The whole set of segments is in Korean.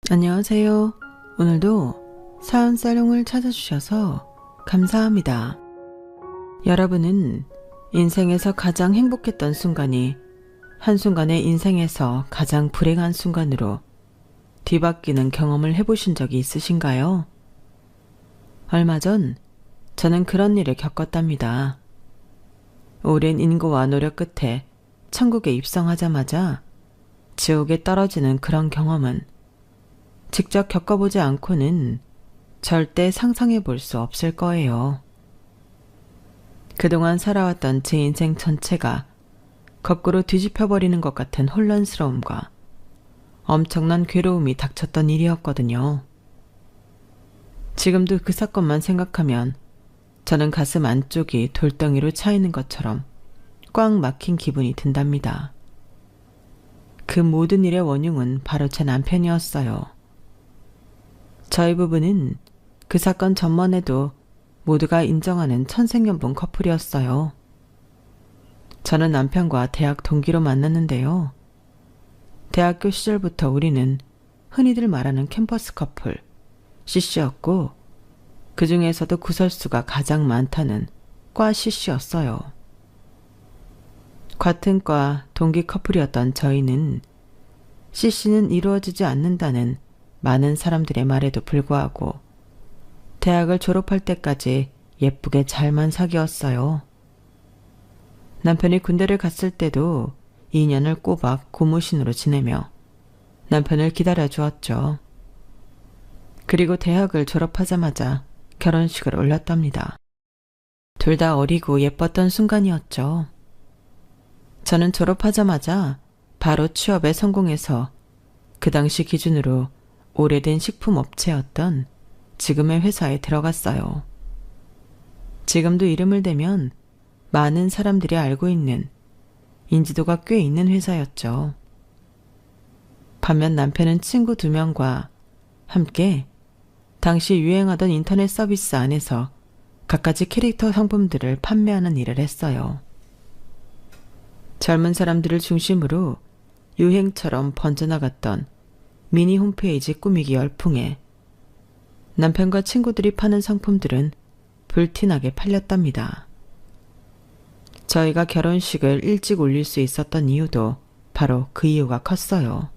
안녕하세요. 오늘도 사연 살롱을 찾아주셔서 감사합니다. 여러분은 인생에서 가장 행복했던 순간이 한순간에 인생에서 가장 불행한 순간으로 뒤바뀌는 경험을 해보신 적이 있으신가요? 얼마 전 저는 그런 일을 겪었답니다. 오랜 인고와 노력 끝에 천국에 입성하자마자 지옥에 떨어지는 그런 경험은 직접 겪어보지 않고는 절대 상상해 볼 수 없을 거예요. 그동안 살아왔던 제 인생 전체가 거꾸로 뒤집혀버리는 것 같은 혼란스러움과 엄청난 괴로움이 닥쳤던 일이었거든요. 지금도 그 사건만 생각하면 저는 가슴 안쪽이 돌덩이로 차이는 것처럼 꽉 막힌 기분이 든답니다. 그 모든 일의 원흉은 바로 제 남편이었어요. 저희 부부는 그 사건 전만 해도 모두가 인정하는 천생연분 커플이었어요. 저는 남편과 대학 동기로 만났는데요. 대학교 시절부터 우리는 흔히들 말하는 캠퍼스 커플, CC였고 그 중에서도 구설수가 가장 많다는 과 CC였어요. 같은 과 동기 커플이었던 저희는 CC는 이루어지지 않는다는 많은 사람들의 말에도 불구하고 대학을 졸업할 때까지 예쁘게 잘만 사귀었어요. 남편이 군대를 갔을 때도 2년을 꼬박 고무신으로 지내며 남편을 기다려 주었죠. 그리고 대학을 졸업하자마자 결혼식을 올렸답니다. 둘 다 어리고 예뻤던 순간이었죠. 저는 졸업하자마자 바로 취업에 성공해서 그 당시 기준으로 오래된 식품업체였던 지금의 회사에 들어갔어요. 지금도 이름을 대면 많은 사람들이 알고 있는 인지도가 꽤 있는 회사였죠. 반면 남편은 친구 2명과 함께 당시 유행하던 인터넷 서비스 안에서 갖가지 캐릭터 상품들을 판매하는 일을 했어요. 젊은 사람들을 중심으로 유행처럼 번져나갔던 미니 홈페이지 꾸미기 열풍에 남편과 친구들이 파는 상품들은 불티나게 팔렸답니다. 저희가 결혼식을 일찍 올릴 수 있었던 이유도 바로 그 이유가 컸어요.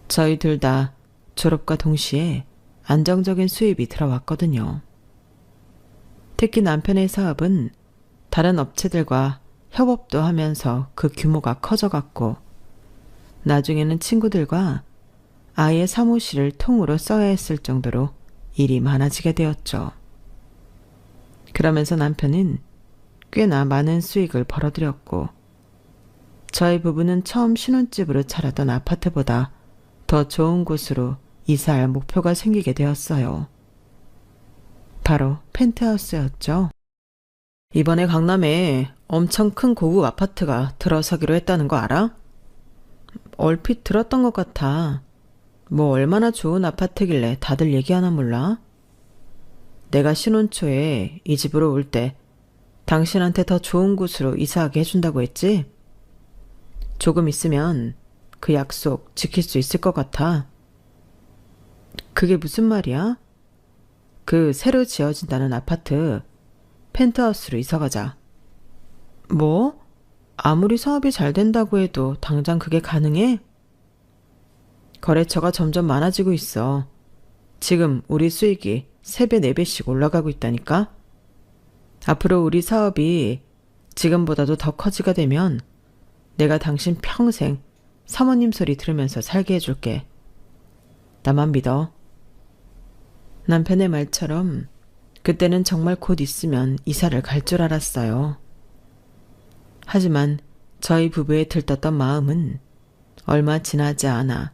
저희 둘 다 졸업과 동시에 안정적인 수입이 들어왔거든요. 특히 남편의 사업은 다른 업체들과 협업도 하면서 그 규모가 커져갔고 나중에는 친구들과 아예 사무실을 통으로 써야 했을 정도로 일이 많아지게 되었죠. 그러면서 남편은 꽤나 많은 수익을 벌어들였고 저희 부부는 처음 신혼집으로 차렸던 아파트보다 더 좋은 곳으로 이사할 목표가 생기게 되었어요. 바로 펜트하우스였죠. 이번에 강남에 엄청 큰 고급 아파트가 들어서기로 했다는 거 알아? 얼핏 들었던 것 같아. 뭐 얼마나 좋은 아파트길래 다들 얘기하나 몰라? 내가 신혼 초에 이 집으로 올 때 당신한테 더 좋은 곳으로 이사하게 해준다고 했지? 조금 있으면 그 약속 지킬 수 있을 것 같아. 그게 무슨 말이야? 그 새로 지어진다는 아파트 펜트하우스로 이사가자. 뭐? 아무리 사업이 잘 된다고 해도 당장 그게 가능해? 거래처가 점점 많아지고 있어. 지금 우리 수익이 3배, 4배씩 올라가고 있다니까? 앞으로 우리 사업이 지금보다도 더 커지게 되면 내가 당신 평생 사모님 소리 들으면서 살게 해줄게. 나만 믿어. 남편의 말처럼 그때는 정말 곧 있으면 이사를 갈 줄 알았어요. 하지만 저희 부부의 들떴던 마음은 얼마 지나지 않아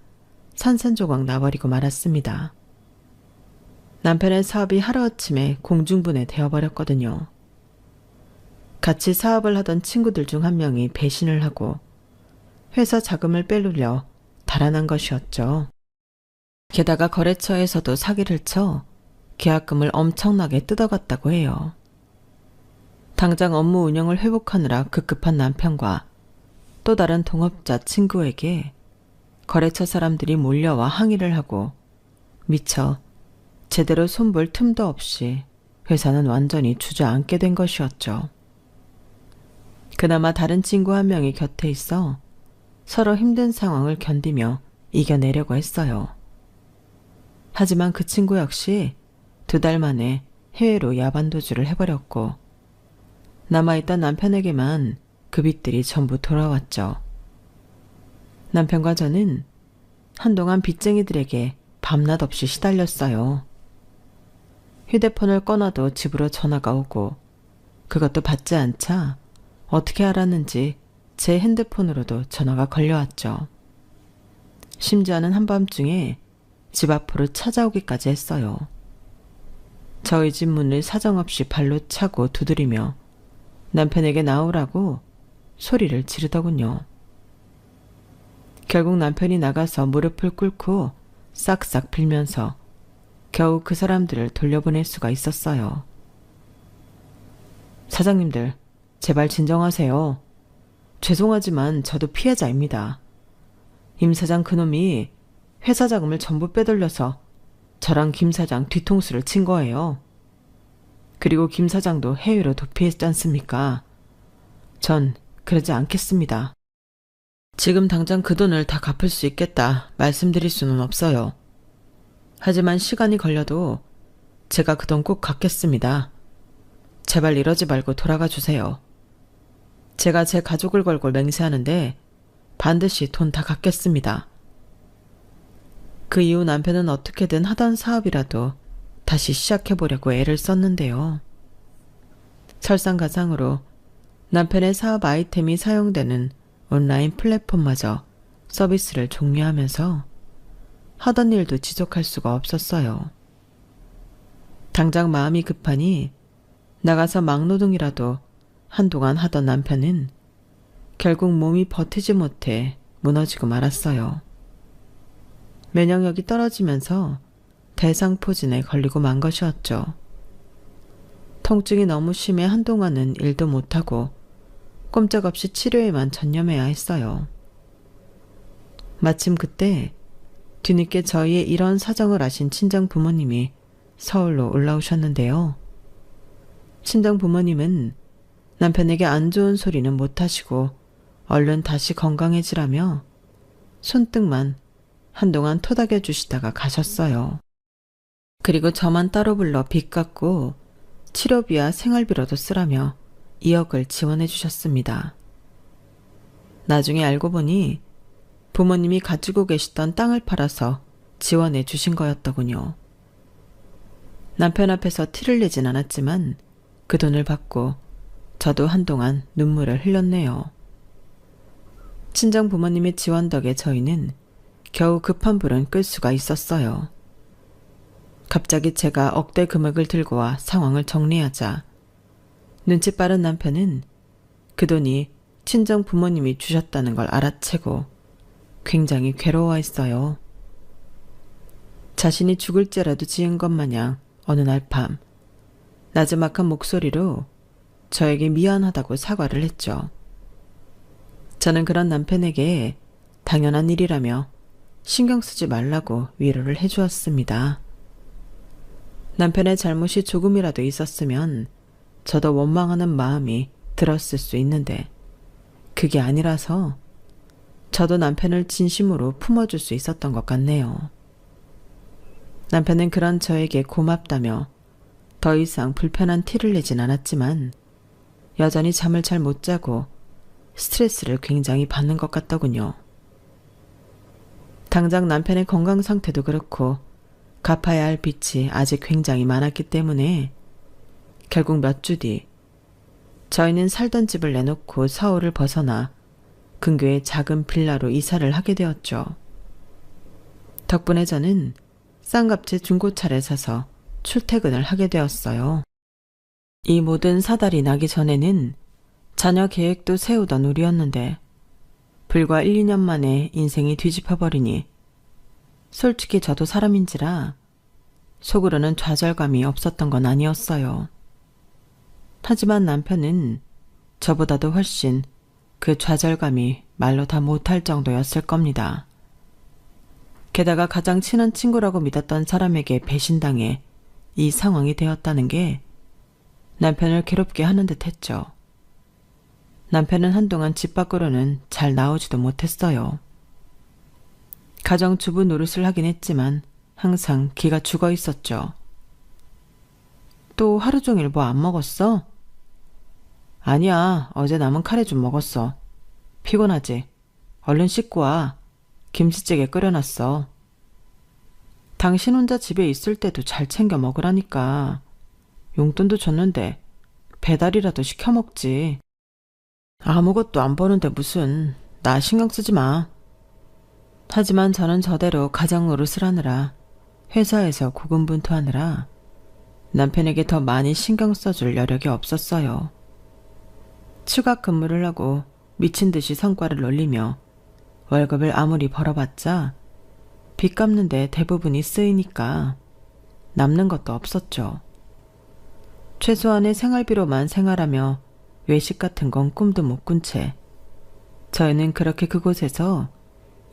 산산조각 나버리고 말았습니다. 남편의 사업이 하루아침에 공중분해 되어버렸거든요. 같이 사업을 하던 친구들 중 한 명이 배신을 하고 회사 자금을 빼돌려 달아난 것이었죠. 게다가 거래처에서도 사기를 쳐 계약금을 엄청나게 뜯어갔다고 해요. 당장 업무 운영을 회복하느라 급급한 남편과 또 다른 동업자 친구에게 거래처 사람들이 몰려와 항의를 하고 미처 제대로 손볼 틈도 없이 회사는 완전히 주저앉게 된 것이었죠. 그나마 다른 친구 한 명이 곁에 있어 서로 힘든 상황을 견디며 이겨내려고 했어요. 하지만 그 친구 역시 2달 만에 해외로 야반도주를 해버렸고 남아있던 남편에게만 그 빚들이 전부 돌아왔죠. 남편과 저는 한동안 빚쟁이들에게 밤낮 없이 시달렸어요. 휴대폰을 꺼놔도 집으로 전화가 오고 그것도 받지 않자 어떻게 알았는지 제 핸드폰으로도 전화가 걸려왔죠. 심지어는 한밤중에 집 앞으로 찾아오기까지 했어요. 저희 집 문을 사정없이 발로 차고 두드리며 남편에게 나오라고 소리를 지르더군요. 결국 남편이 나가서 무릎을 꿇고 싹싹 빌면서 겨우 그 사람들을 돌려보낼 수가 있었어요. 사장님들, 제발 진정하세요. 죄송하지만 저도 피해자입니다. 임 사장 그놈이 회사 자금을 전부 빼돌려서 저랑 김 사장 뒤통수를 친 거예요. 그리고 김 사장도 해외로 도피했지 않습니까? 전 그러지 않겠습니다. 지금 당장 그 돈을 다 갚을 수 있겠다 말씀드릴 수는 없어요. 하지만 시간이 걸려도 제가 그 돈 꼭 갚겠습니다. 제발 이러지 말고 돌아가 주세요. 제가 제 가족을 걸고 맹세하는데 반드시 돈 다 갚겠습니다. 그 이후 남편은 어떻게든 하던 사업이라도 다시 시작해보려고 애를 썼는데요. 설상가상으로 남편의 사업 아이템이 사용되는 온라인 플랫폼마저 서비스를 종료하면서 하던 일도 지속할 수가 없었어요. 당장 마음이 급하니 나가서 막노동이라도 한동안 하던 남편은 결국 몸이 버티지 못해 무너지고 말았어요. 면역력이 떨어지면서 대상포진에 걸리고 만 것이었죠. 통증이 너무 심해 한동안은 일도 못하고 꼼짝없이 치료에만 전념해야 했어요. 마침 그때 뒤늦게 저희의 이런 사정을 아신 친정 부모님이 서울로 올라오셨는데요. 친정 부모님은 남편에게 안 좋은 소리는 못하시고 얼른 다시 건강해지라며 손등만 한동안 토닥여 주시다가 가셨어요. 그리고 저만 따로 불러 빚 갚고 치료비와 생활비로도 쓰라며 2억을 지원해 주셨습니다. 나중에 알고 보니 부모님이 가지고 계시던 땅을 팔아서 지원해 주신 거였더군요. 남편 앞에서 티를 내진 않았지만 그 돈을 받고 저도 한동안 눈물을 흘렸네요. 친정 부모님의 지원 덕에 저희는 겨우 급한 불은 끌 수가 있었어요. 갑자기 제가 억대 금액을 들고 와 상황을 정리하자 눈치 빠른 남편은 그 돈이 친정 부모님이 주셨다는 걸 알아채고 굉장히 괴로워했어요. 자신이 죽을 죄라도 지은 것 마냥 어느 날 밤 나지막한 목소리로 저에게 미안하다고 사과를 했죠. 저는 그런 남편에게 당연한 일이라며 신경 쓰지 말라고 위로를 해주었습니다. 남편의 잘못이 조금이라도 있었으면 저도 원망하는 마음이 들었을 수 있는데 그게 아니라서 저도 남편을 진심으로 품어줄 수 있었던 것 같네요. 남편은 그런 저에게 고맙다며 더 이상 불편한 티를 내진 않았지만 여전히 잠을 잘 못 자고 스트레스를 굉장히 받는 것 같더군요. 당장 남편의 건강 상태도 그렇고 갚아야 할 빚이 아직 굉장히 많았기 때문에 결국 몇 주 뒤 저희는 살던 집을 내놓고 서울을 벗어나 근교의 작은 빌라로 이사를 하게 되었죠. 덕분에 저는 싼값에 중고차를 사서 출퇴근을 하게 되었어요. 이 모든 사달이 나기 전에는 자녀 계획도 세우던 우리였는데 불과 1, 2년 만에 인생이 뒤집어버리니 솔직히 저도 사람인지라 속으로는 좌절감이 없었던 건 아니었어요. 하지만 남편은 저보다도 훨씬 그 좌절감이 말로 다 못할 정도였을 겁니다. 게다가 가장 친한 친구라고 믿었던 사람에게 배신당해 이 상황이 되었다는 게 남편을 괴롭게 하는 듯 했죠. 남편은 한동안 집 밖으로는 잘 나오지도 못했어요. 가정주부 노릇을 하긴 했지만 항상 기가 죽어 있었죠. 또 하루 종일 뭐 안 먹었어? 아니야, 어제 남은 카레 좀 먹었어. 피곤하지? 얼른 씻고 와. 김치찌개 끓여놨어. 당신 혼자 집에 있을 때도 잘 챙겨 먹으라니까. 용돈도 줬는데 배달이라도 시켜 먹지. 아무것도 안 버는데 무슨. 나 신경 쓰지 마. 하지만 저는 저대로 가정 노릇을 하느라, 회사에서 고군분투하느라 남편에게 더 많이 신경 써줄 여력이 없었어요. 추가 근무를 하고 미친 듯이 성과를 올리며 월급을 아무리 벌어봤자 빚 갚는데 대부분이 쓰이니까 남는 것도 없었죠. 최소한의 생활비로만 생활하며 외식 같은 건 꿈도 못 꾼 채 저희는 그렇게 그곳에서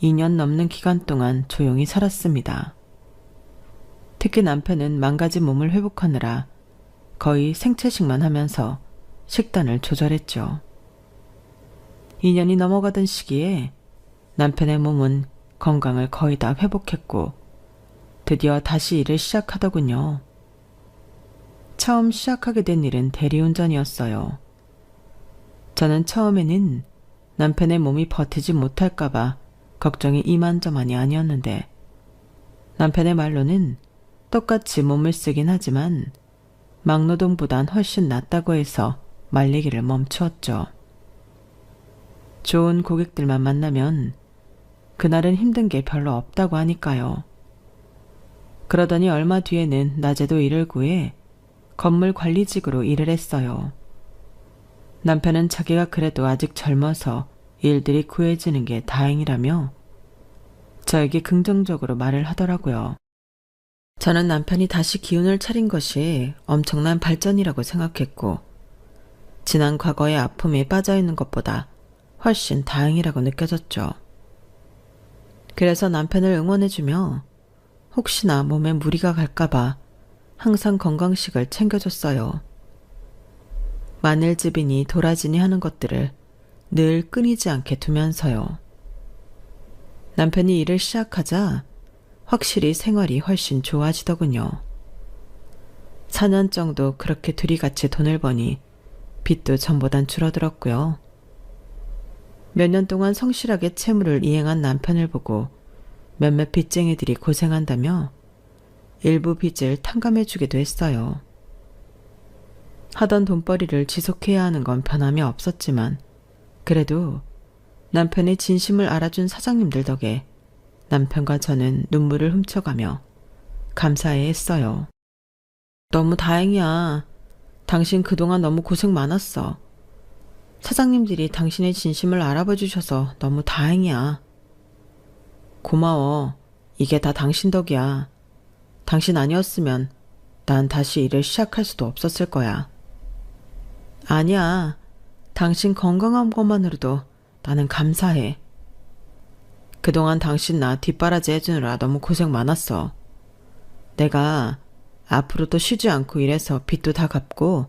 2년 넘는 기간 동안 조용히 살았습니다. 특히 남편은 망가진 몸을 회복하느라 거의 생채식만 하면서 식단을 조절했죠. 2년이 넘어가던 시기에 남편의 몸은 건강을 거의 다 회복했고 드디어 다시 일을 시작하더군요. 처음 시작하게 된 일은 대리운전이었어요. 저는 처음에는 남편의 몸이 버티지 못할까봐 걱정이 이만저만이 아니었는데 남편의 말로는 똑같이 몸을 쓰긴 하지만 막노동보단 훨씬 낫다고 해서 말리기를 멈추었죠. 좋은 고객들만 만나면 그날은 힘든 게 별로 없다고 하니까요. 그러더니 얼마 뒤에는 낮에도 일을 구해 건물 관리직으로 일을 했어요. 남편은 자기가 그래도 아직 젊어서 일들이 구해지는 게 다행이라며 저에게 긍정적으로 말을 하더라고요. 저는 남편이 다시 기운을 차린 것이 엄청난 발전이라고 생각했고 지난 과거의 아픔에 빠져있는 것보다 훨씬 다행이라고 느껴졌죠. 그래서 남편을 응원해주며 혹시나 몸에 무리가 갈까봐 항상 건강식을 챙겨줬어요. 마늘즙이니 도라지니 하는 것들을 늘 끊이지 않게 두면서요. 남편이 일을 시작하자 확실히 생활이 훨씬 좋아지더군요. 4년 정도 그렇게 둘이 같이 돈을 버니 빚도 전보단 줄어들었고요. 몇 년 동안 성실하게 채무를 이행한 남편을 보고 몇몇 빚쟁이들이 고생한다며 일부 빚을 탕감해주기도 했어요. 하던 돈벌이를 지속해야 하는 건 변함이 없었지만 그래도 남편의 진심을 알아준 사장님들 덕에 남편과 저는 눈물을 훔쳐가며 감사해 했어요. 너무 다행이야. 당신 그동안 너무 고생 많았어. 사장님들이 당신의 진심을 알아봐 주셔서 너무 다행이야. 고마워. 이게 다 당신 덕이야. 당신 아니었으면 난 다시 일을 시작할 수도 없었을 거야. 아니야. 당신 건강한 것만으로도 나는 감사해. 그동안 당신 나 뒷바라지 해주느라 너무 고생 많았어. 내가 앞으로도 쉬지 않고 일해서 빚도 다 갚고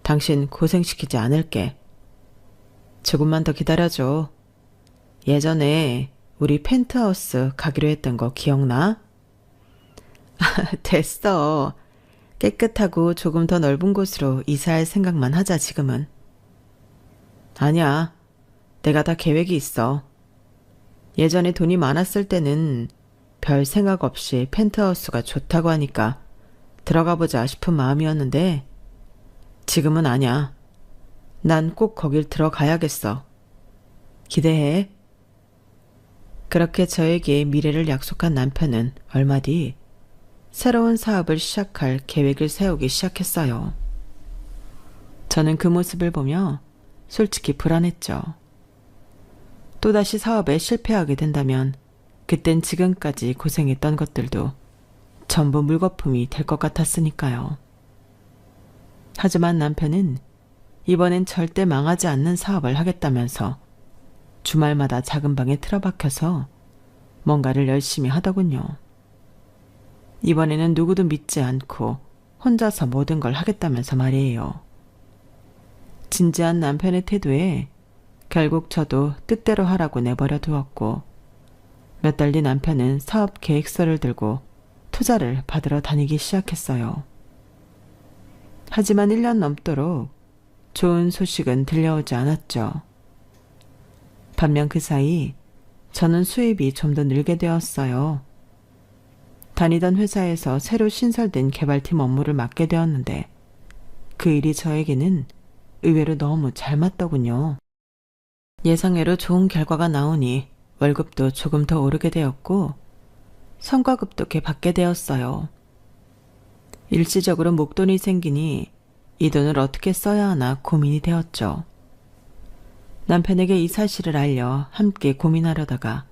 당신 고생시키지 않을게. 조금만 더 기다려줘. 예전에 우리 펜트하우스 가기로 했던 거 기억나? 됐어. 깨끗하고 조금 더 넓은 곳으로 이사할 생각만 하자 지금은. 아니야. 내가 다 계획이 있어. 예전에 돈이 많았을 때는 별 생각 없이 펜트하우스가 좋다고 하니까 들어가 보자 싶은 마음이었는데 지금은 아니야. 난 꼭 거길 들어가야겠어. 기대해. 그렇게 저에게 미래를 약속한 남편은 얼마 뒤 새로운 사업을 시작할 계획을 세우기 시작했어요. 저는 그 모습을 보며 솔직히 불안했죠. 또다시 사업에 실패하게 된다면 그땐 지금까지 고생했던 것들도 전부 물거품이 될 것 같았으니까요. 하지만 남편은 이번엔 절대 망하지 않는 사업을 하겠다면서 주말마다 작은 방에 틀어박혀서 뭔가를 열심히 하더군요. 이번에는 누구도 믿지 않고 혼자서 모든 걸 하겠다면서 말이에요. 진지한 남편의 태도에 결국 저도 뜻대로 하라고 내버려 두었고, 몇 달 뒤 남편은 사업 계획서를 들고 투자를 받으러 다니기 시작했어요. 하지만 1년 넘도록 좋은 소식은 들려오지 않았죠. 반면 그 사이 저는 수입이 좀 더 늘게 되었어요. 다니던 회사에서 새로 신설된 개발팀 업무를 맡게 되었는데 그 일이 저에게는 의외로 너무 잘 맞더군요. 예상외로 좋은 결과가 나오니 월급도 조금 더 오르게 되었고 성과급도 꽤 받게 되었어요. 일시적으로 목돈이 생기니 이 돈을 어떻게 써야 하나 고민이 되었죠. 남편에게 이 사실을 알려 함께 고민하려다가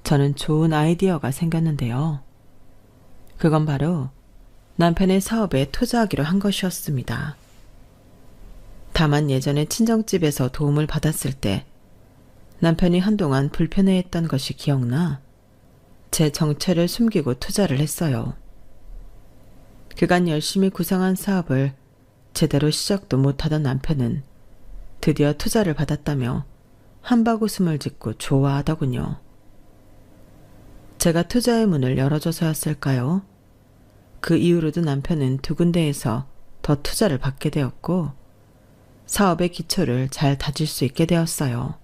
저는 좋은 아이디어가 생겼는데요. 그건 바로 남편의 사업에 투자하기로 한 것이었습니다. 다만 예전에 친정집에서 도움을 받았을 때 남편이 한동안 불편해했던 것이 기억나 제 정체를 숨기고 투자를 했어요. 그간 열심히 구상한 사업을 제대로 시작도 못하던 남편은 드디어 투자를 받았다며 한바구음을 짓고 좋아하더군요. 제가 투자의 문을 열어줘서였을까요? 그 이후로도 남편은 두 군데에서 더 투자를 받게 되었고 사업의 기초를 잘 다질 수 있게 되었어요.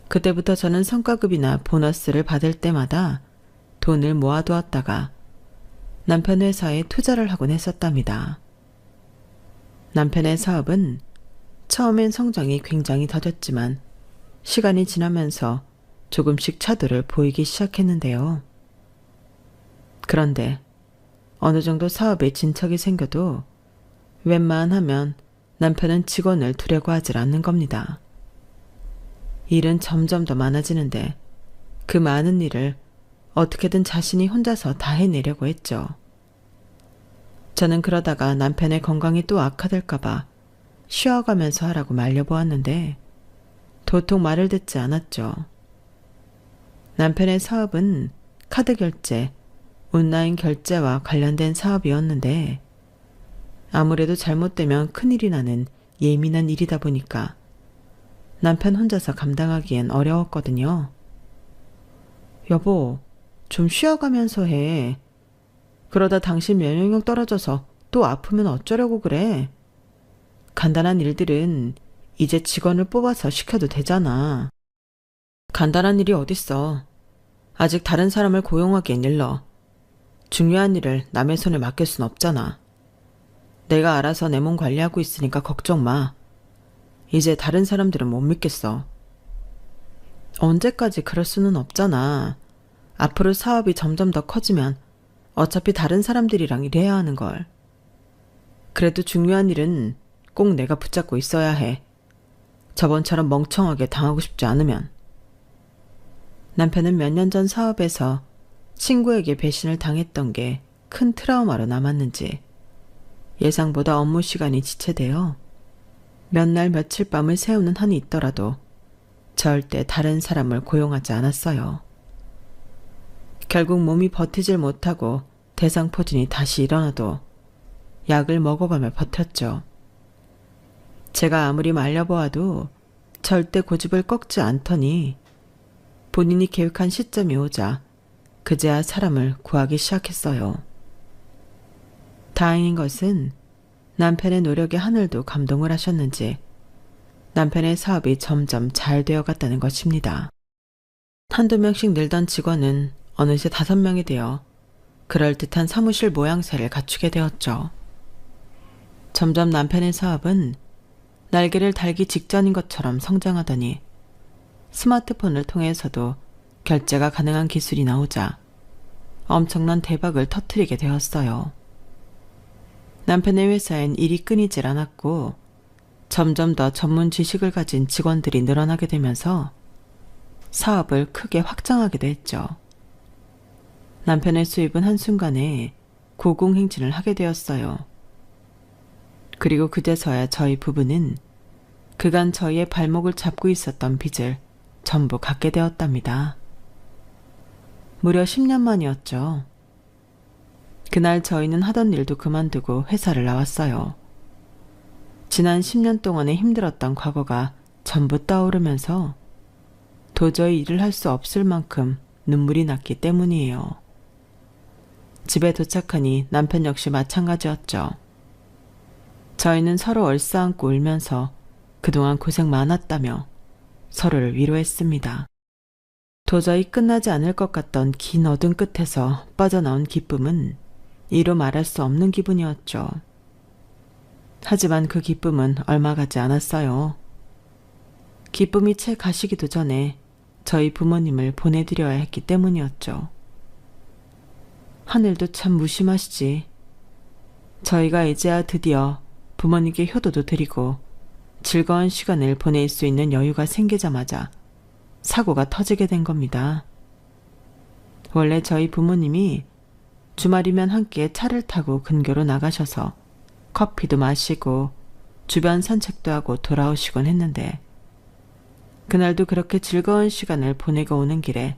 그때부터 저는 성과급이나 보너스를 받을 때마다 돈을 모아두었다가 남편 회사에 투자를 하곤 했었답니다. 남편의 사업은 처음엔 성장이 굉장히 더뎠지만 시간이 지나면서 조금씩 차도를 보이기 시작했는데요. 그런데 어느 정도 사업에 진척이 생겨도 웬만하면 남편은 직원을 두려고 하질 않는 겁니다. 일은 점점 더 많아지는데 그 많은 일을 어떻게든 자신이 혼자서 다 해내려고 했죠. 저는 그러다가 남편의 건강이 또 악화될까봐 쉬어가면서 하라고 말려보았는데 도통 말을 듣지 않았죠. 남편의 사업은 카드 결제, 온라인 결제와 관련된 사업이었는데 아무래도 잘못되면 큰일이 나는 예민한 일이다 보니까 남편 혼자서 감당하기엔 어려웠거든요. 여보, 좀 쉬어가면서 해. 그러다 당신 면역력 떨어져서 또 아프면 어쩌려고 그래. 간단한 일들은 이제 직원을 뽑아서 시켜도 되잖아. 간단한 일이 어딨어. 아직 다른 사람을 고용하기엔 일러. 중요한 일을 남의 손에 맡길 순 없잖아. 내가 알아서 내 몸 관리하고 있으니까 걱정 마. 이제 다른 사람들은 못 믿겠어. 언제까지 그럴 수는 없잖아. 앞으로 사업이 점점 더 커지면 어차피 다른 사람들이랑 일해야 하는 걸. 그래도 중요한 일은 꼭 내가 붙잡고 있어야 해. 저번처럼 멍청하게 당하고 싶지 않으면. 남편은 몇 년 전 사업에서 친구에게 배신을 당했던 게 큰 트라우마로 남았는지 예상보다 업무 시간이 지체되어 몇 날 며칠 밤을 새우는 한이 있더라도 절대 다른 사람을 고용하지 않았어요. 결국 몸이 버티질 못하고 대상포진이 다시 일어나도 약을 먹어가며 버텼죠. 제가 아무리 말려보아도 절대 고집을 꺾지 않더니 본인이 계획한 시점이 오자 그제야 사람을 구하기 시작했어요. 다행인 것은 남편의 노력에 하늘도 감동을 하셨는지 남편의 사업이 점점 잘 되어갔다는 것입니다. 한두 명씩 늘던 직원은 어느새 5명이 되어 그럴듯한 사무실 모양새를 갖추게 되었죠. 점점 남편의 사업은 날개를 달기 직전인 것처럼 성장하더니 스마트폰을 통해서도 결제가 가능한 기술이 나오자 엄청난 대박을 터뜨리게 되었어요. 남편의 회사엔 일이 끊이질 않았고 점점 더 전문 지식을 가진 직원들이 늘어나게 되면서 사업을 크게 확장하기도 했죠. 남편의 수입은 한순간에 고공행진을 하게 되었어요. 그리고 그제서야 저희 부부는 그간 저희의 발목을 잡고 있었던 빚을 전부 갚게 되었답니다. 무려 10년 만이었죠. 그날 저희는 하던 일도 그만두고 회사를 나왔어요. 지난 10년 동안의 힘들었던 과거가 전부 떠오르면서 도저히 일을 할 수 없을 만큼 눈물이 났기 때문이에요. 집에 도착하니 남편 역시 마찬가지였죠. 저희는 서로 얼싸안고 울면서 그동안 고생 많았다며 서로를 위로했습니다. 도저히 끝나지 않을 것 같던 긴 어둠 끝에서 빠져나온 기쁨은 이루 말할 수 없는 기분이었죠. 하지만 그 기쁨은 얼마 가지 않았어요. 기쁨이 채 가시기도 전에 저희 부모님을 보내드려야 했기 때문이었죠. 하늘도 참 무심하시지. 저희가 이제야 드디어 부모님께 효도도 드리고 즐거운 시간을 보낼 수 있는 여유가 생기자마자 사고가 터지게 된 겁니다. 원래 저희 부모님이 주말이면 함께 차를 타고 근교로 나가셔서 커피도 마시고 주변 산책도 하고 돌아오시곤 했는데 그날도 그렇게 즐거운 시간을 보내고 오는 길에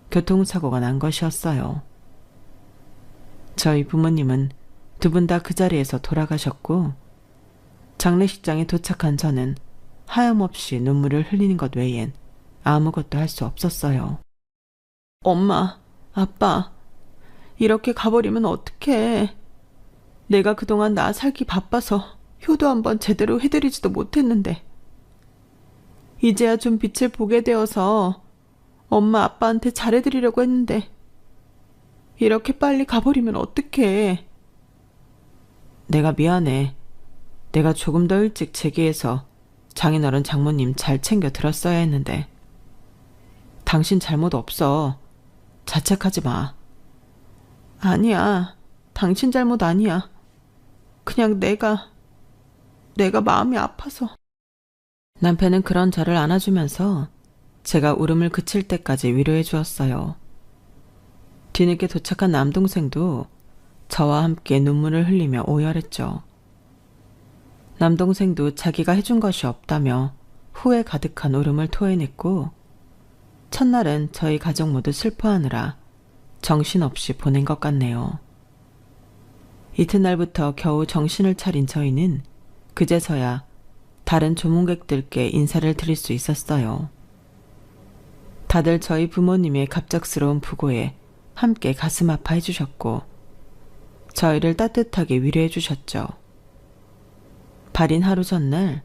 교통사고가 난 것이었어요. 저희 부모님은 두 분 다 그 자리에서 돌아가셨고 장례식장에 도착한 저는 하염없이 눈물을 흘리는 것 외엔 아무것도 할 수 없었어요. 엄마, 아빠, 이렇게 가버리면 어떡해. 내가 그동안 나 살기 바빠서 효도 한번 제대로 해드리지도 못했는데 이제야 좀 빛을 보게 되어서 엄마 아빠한테 잘해드리려고 했는데 이렇게 빨리 가버리면 어떡해. 내가 미안해. 내가 조금 더 일찍 제기해서 장인어른 장모님 잘 챙겨 들었어야 했는데 당신 잘못 없어. 자책하지 마. 아니야. 당신 잘못 아니야. 그냥 내가 마음이 아파서. 남편은 그런 저를 안아주면서 제가 울음을 그칠 때까지 위로해 주었어요. 뒤늦게 도착한 남동생도 저와 함께 눈물을 흘리며 오열했죠. 남동생도 자기가 해준 것이 없다며 후회 가득한 울음을 토해냈고 첫날은 저희 가족 모두 슬퍼하느라 정신없이 보낸 것 같네요. 이튿날부터 겨우 정신을 차린 저희는 그제서야 다른 조문객들께 인사를 드릴 수 있었어요. 다들 저희 부모님의 갑작스러운 부고에 함께 가슴 아파해 주셨고 저희를 따뜻하게 위로해 주셨죠. 발인 하루 전날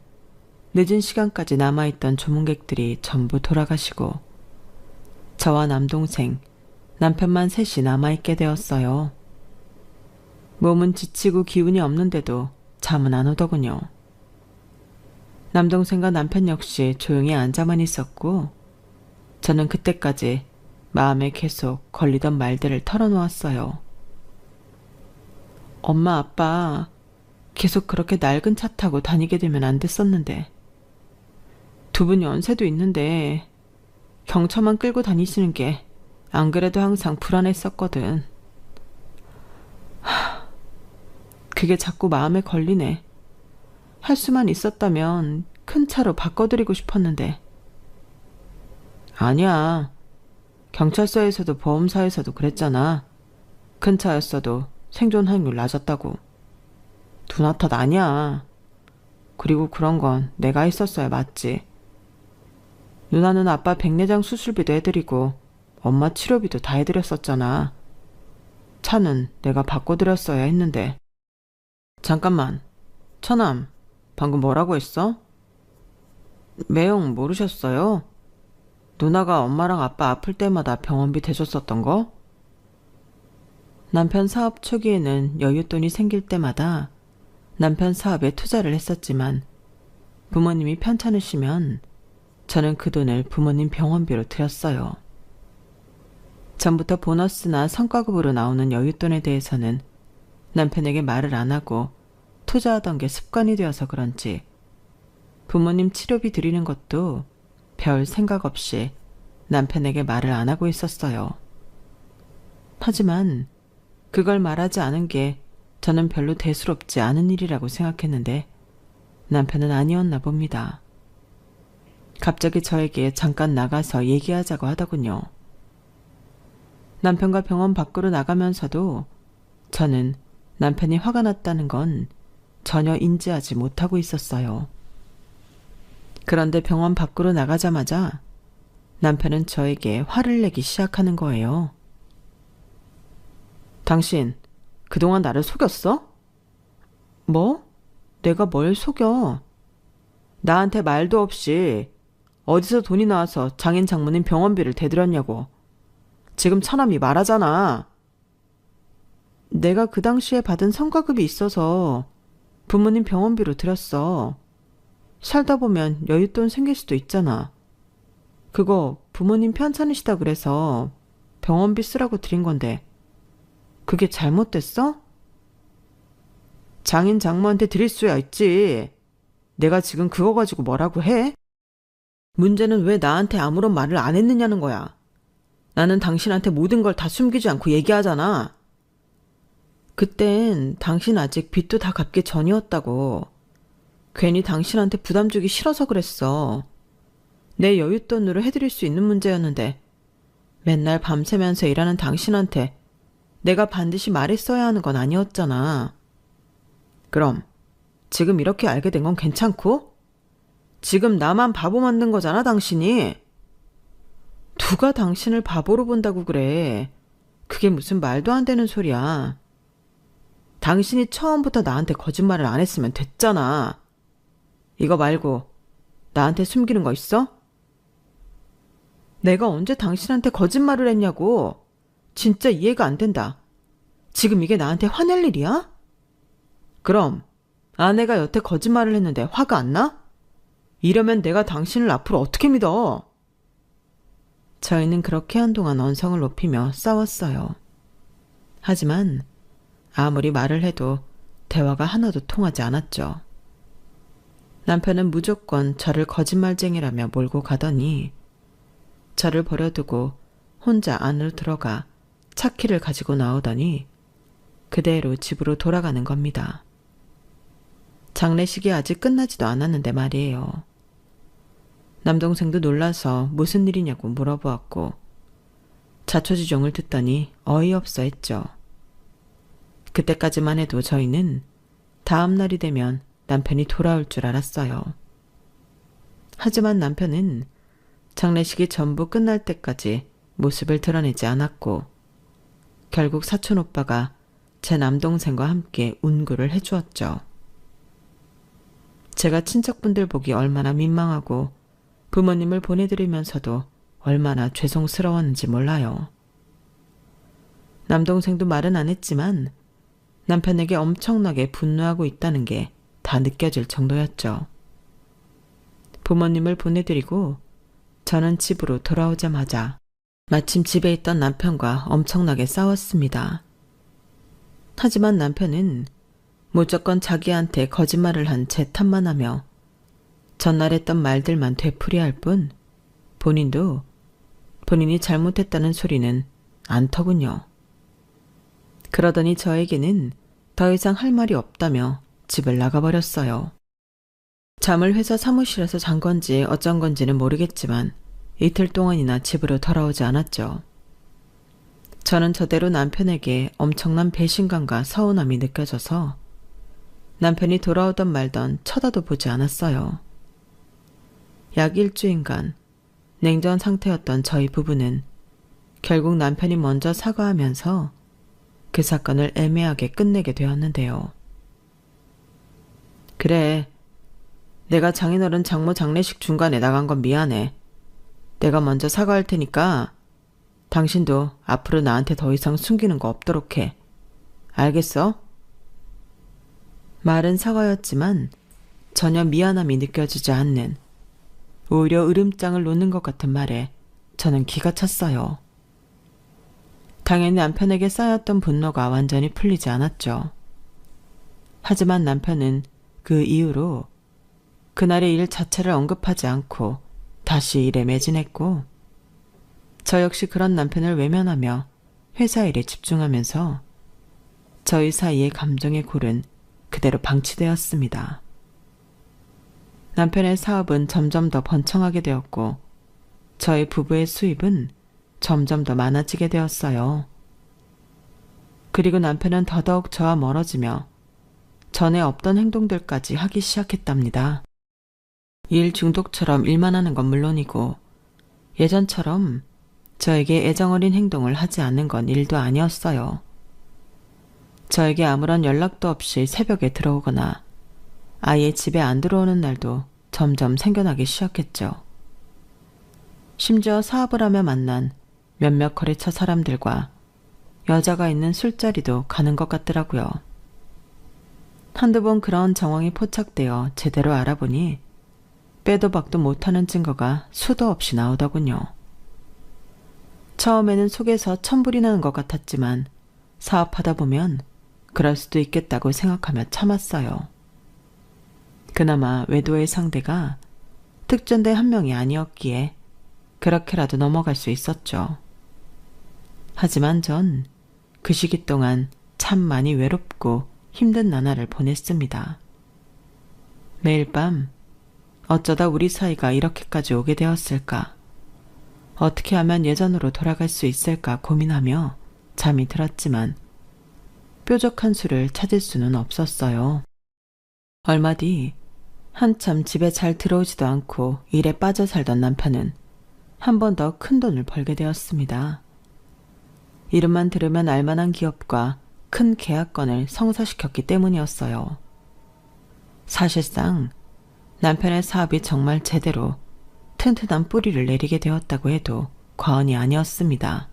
늦은 시간까지 남아있던 조문객들이 전부 돌아가시고 저와 남동생, 남편만 셋이 남아있게 되었어요. 몸은 지치고 기운이 없는데도 잠은 안 오더군요. 남동생과 남편 역시 조용히 앉아만 있었고 저는 그때까지 마음에 계속 걸리던 말들을 털어놓았어요. 엄마, 아빠 계속 그렇게 낡은 차 타고 다니게 되면 안 됐었는데 두 분 연세도 있는데 경차만 끌고 다니시는 게 안 그래도 항상 불안했었거든. 그게 자꾸 마음에 걸리네. 할 수만 있었다면 큰 차로 바꿔드리고 싶었는데. 아니야. 경찰서에서도 보험사에서도 그랬잖아. 큰 차였어도 생존 확률 낮았다고. 누나 탓 아니야. 그리고 그런 건 내가 했었어야 맞지. 누나는 아빠 백내장 수술비도 해드리고 엄마 치료비도 다 해드렸었잖아. 차는 내가 바꿔드렸어야 했는데. 잠깐만. 처남, 방금 뭐라고 했어? 매형 모르셨어요? 누나가 엄마랑 아빠 아플 때마다 병원비 대줬었던 거? 남편 사업 초기에는 여윳돈이 생길 때마다 남편 사업에 투자를 했었지만 부모님이 편찮으시면 저는 그 돈을 부모님 병원비로 드렸어요. 전부터 보너스나 성과급으로 나오는 여윳돈에 대해서는 남편에게 말을 안 하고 투자하던 게 습관이 되어서 그런지 부모님 치료비 드리는 것도 별 생각 없이 남편에게 말을 안 하고 있었어요. 하지만 그걸 말하지 않은 게 저는 별로 대수롭지 않은 일이라고 생각했는데 남편은 아니었나 봅니다. 갑자기 저에게 잠깐 나가서 얘기하자고 하더군요. 남편과 병원 밖으로 나가면서도 저는 남편이 화가 났다는 건 전혀 인지하지 못하고 있었어요. 그런데 병원 밖으로 나가자마자 남편은 저에게 화를 내기 시작하는 거예요. 당신, 그동안 나를 속였어? 뭐? 내가 뭘 속여? 나한테 말도 없이 어디서 돈이 나와서 장인 장모님 병원비를 대들었냐고. 지금 처남이 말하잖아. 내가 그 당시에 받은 성과급이 있어서 부모님 병원비로 드렸어. 살다 보면 여윳돈 생길 수도 있잖아. 그거 부모님 편찮으시다 그래서 병원비 쓰라고 드린 건데 그게 잘못됐어? 장인 장모한테 드릴 수야 있지. 내가 지금 그거 가지고 뭐라고 해? 문제는 왜 나한테 아무런 말을 안 했느냐는 거야. 나는 당신한테 모든 걸 다 숨기지 않고 얘기하잖아. 그땐 당신 아직 빚도 다 갚기 전이었다고. 괜히 당신한테 부담 주기 싫어서 그랬어. 내 여윳돈으로 해드릴 수 있는 문제였는데 맨날 밤새면서 일하는 당신한테 내가 반드시 말했어야 하는 건 아니었잖아. 그럼 지금 이렇게 알게 된 건 괜찮고? 지금 나만 바보 만든 거잖아, 당신이. 누가 당신을 바보로 본다고 그래. 그게 무슨 말도 안 되는 소리야. 당신이 처음부터 나한테 거짓말을 안 했으면 됐잖아. 이거 말고 나한테 숨기는 거 있어? 내가 언제 당신한테 거짓말을 했냐고. 진짜 이해가 안 된다. 지금 이게 나한테 화낼 일이야? 그럼 아내가 여태 거짓말을 했는데 화가 안 나? 이러면 내가 당신을 앞으로 어떻게 믿어? 저희는 그렇게 한동안 언성을 높이며 싸웠어요. 하지만 아무리 말을 해도 대화가 하나도 통하지 않았죠. 남편은 무조건 저를 거짓말쟁이라며 몰고 가더니 저를 버려두고 혼자 안으로 들어가 차키를 가지고 나오더니 그대로 집으로 돌아가는 겁니다. 장례식이 아직 끝나지도 않았는데 말이에요. 남동생도 놀라서 무슨 일이냐고 물어보았고 자초지종을 듣더니 어이없어 했죠. 그때까지만 해도 저희는 다음 날이 되면 남편이 돌아올 줄 알았어요. 하지만 남편은 장례식이 전부 끝날 때까지 모습을 드러내지 않았고 결국 사촌 오빠가 제 남동생과 함께 운구를 해주었죠. 제가 친척분들 보기 얼마나 민망하고 부모님을 보내드리면서도 얼마나 죄송스러웠는지 몰라요. 남동생도 말은 안 했지만 남편에게 엄청나게 분노하고 있다는 게 다 느껴질 정도였죠. 부모님을 보내드리고 저는 집으로 돌아오자마자 마침 집에 있던 남편과 엄청나게 싸웠습니다. 하지만 남편은 무조건 자기한테 거짓말을 한 제 탓만 하며 전날 했던 말들만 되풀이할 뿐 본인도 본인이 잘못했다는 소리는 않더군요. 그러더니 저에게는 더 이상 할 말이 없다며 집을 나가버렸어요. 잠을 회사 사무실에서 잔 건지 어쩐 건지는 모르겠지만 이틀 동안이나 집으로 돌아오지 않았죠. 저는 저대로 남편에게 엄청난 배신감과 서운함이 느껴져서 남편이 돌아오던 말던 쳐다도 보지 않았어요. 약 일주일간 냉전 상태였던 저희 부부는 결국 남편이 먼저 사과하면서 그 사건을 애매하게 끝내게 되었는데요. 그래, 내가 장인어른 장모 장례식 중간에 나간 건 미안해. 내가 먼저 사과할 테니까 당신도 앞으로 나한테 더 이상 숨기는 거 없도록 해. 알겠어? 말은 사과였지만 전혀 미안함이 느껴지지 않는, 오히려 으름장을 놓는 것 같은 말에 저는 기가 찼어요. 당연히 남편에게 쌓였던 분노가 완전히 풀리지 않았죠. 하지만 남편은 그 이후로 그날의 일 자체를 언급하지 않고 다시 일에 매진했고 저 역시 그런 남편을 외면하며 회사 일에 집중하면서 저희 사이의 감정의 골은 그대로 방치되었습니다. 남편의 사업은 점점 더 번창하게 되었고 저희 부부의 수입은 점점 더 많아지게 되었어요. 그리고 남편은 더더욱 저와 멀어지며 전에 없던 행동들까지 하기 시작했답니다. 일 중독처럼 일만 하는 건 물론이고 예전처럼 저에게 애정어린 행동을 하지 않는 건 일도 아니었어요. 저에게 아무런 연락도 없이 새벽에 들어오거나 아예 집에 안 들어오는 날도 점점 생겨나기 시작했죠. 심지어 사업을 하며 만난 몇몇 거래처 사람들과 여자가 있는 술자리도 가는 것 같더라고요. 한두 번 그런 정황이 포착되어 제대로 알아보니 빼도 박도 못하는 증거가 수도 없이 나오더군요. 처음에는 속에서 천불이 나는 것 같았지만 사업하다 보면 그럴 수도 있겠다고 생각하며 참았어요. 그나마 외도의 상대가 특전대 한 명이 아니었기에 그렇게라도 넘어갈 수 있었죠. 하지만 전 그 시기 동안 참 많이 외롭고 힘든 나날을 보냈습니다. 매일 밤 어쩌다 우리 사이가 이렇게까지 오게 되었을까? 어떻게 하면 예전으로 돌아갈 수 있을까 고민하며 잠이 들었지만 뾰족한 수를 찾을 수는 없었어요. 얼마 뒤 한참 집에 잘 들어오지도 않고 일에 빠져 살던 남편은 한 번 더 큰 돈을 벌게 되었습니다. 이름만 들으면 알만한 기업과 큰 계약건을 성사시켰기 때문이었어요. 사실상 남편의 사업이 정말 제대로 튼튼한 뿌리를 내리게 되었다고 해도 과언이 아니었습니다.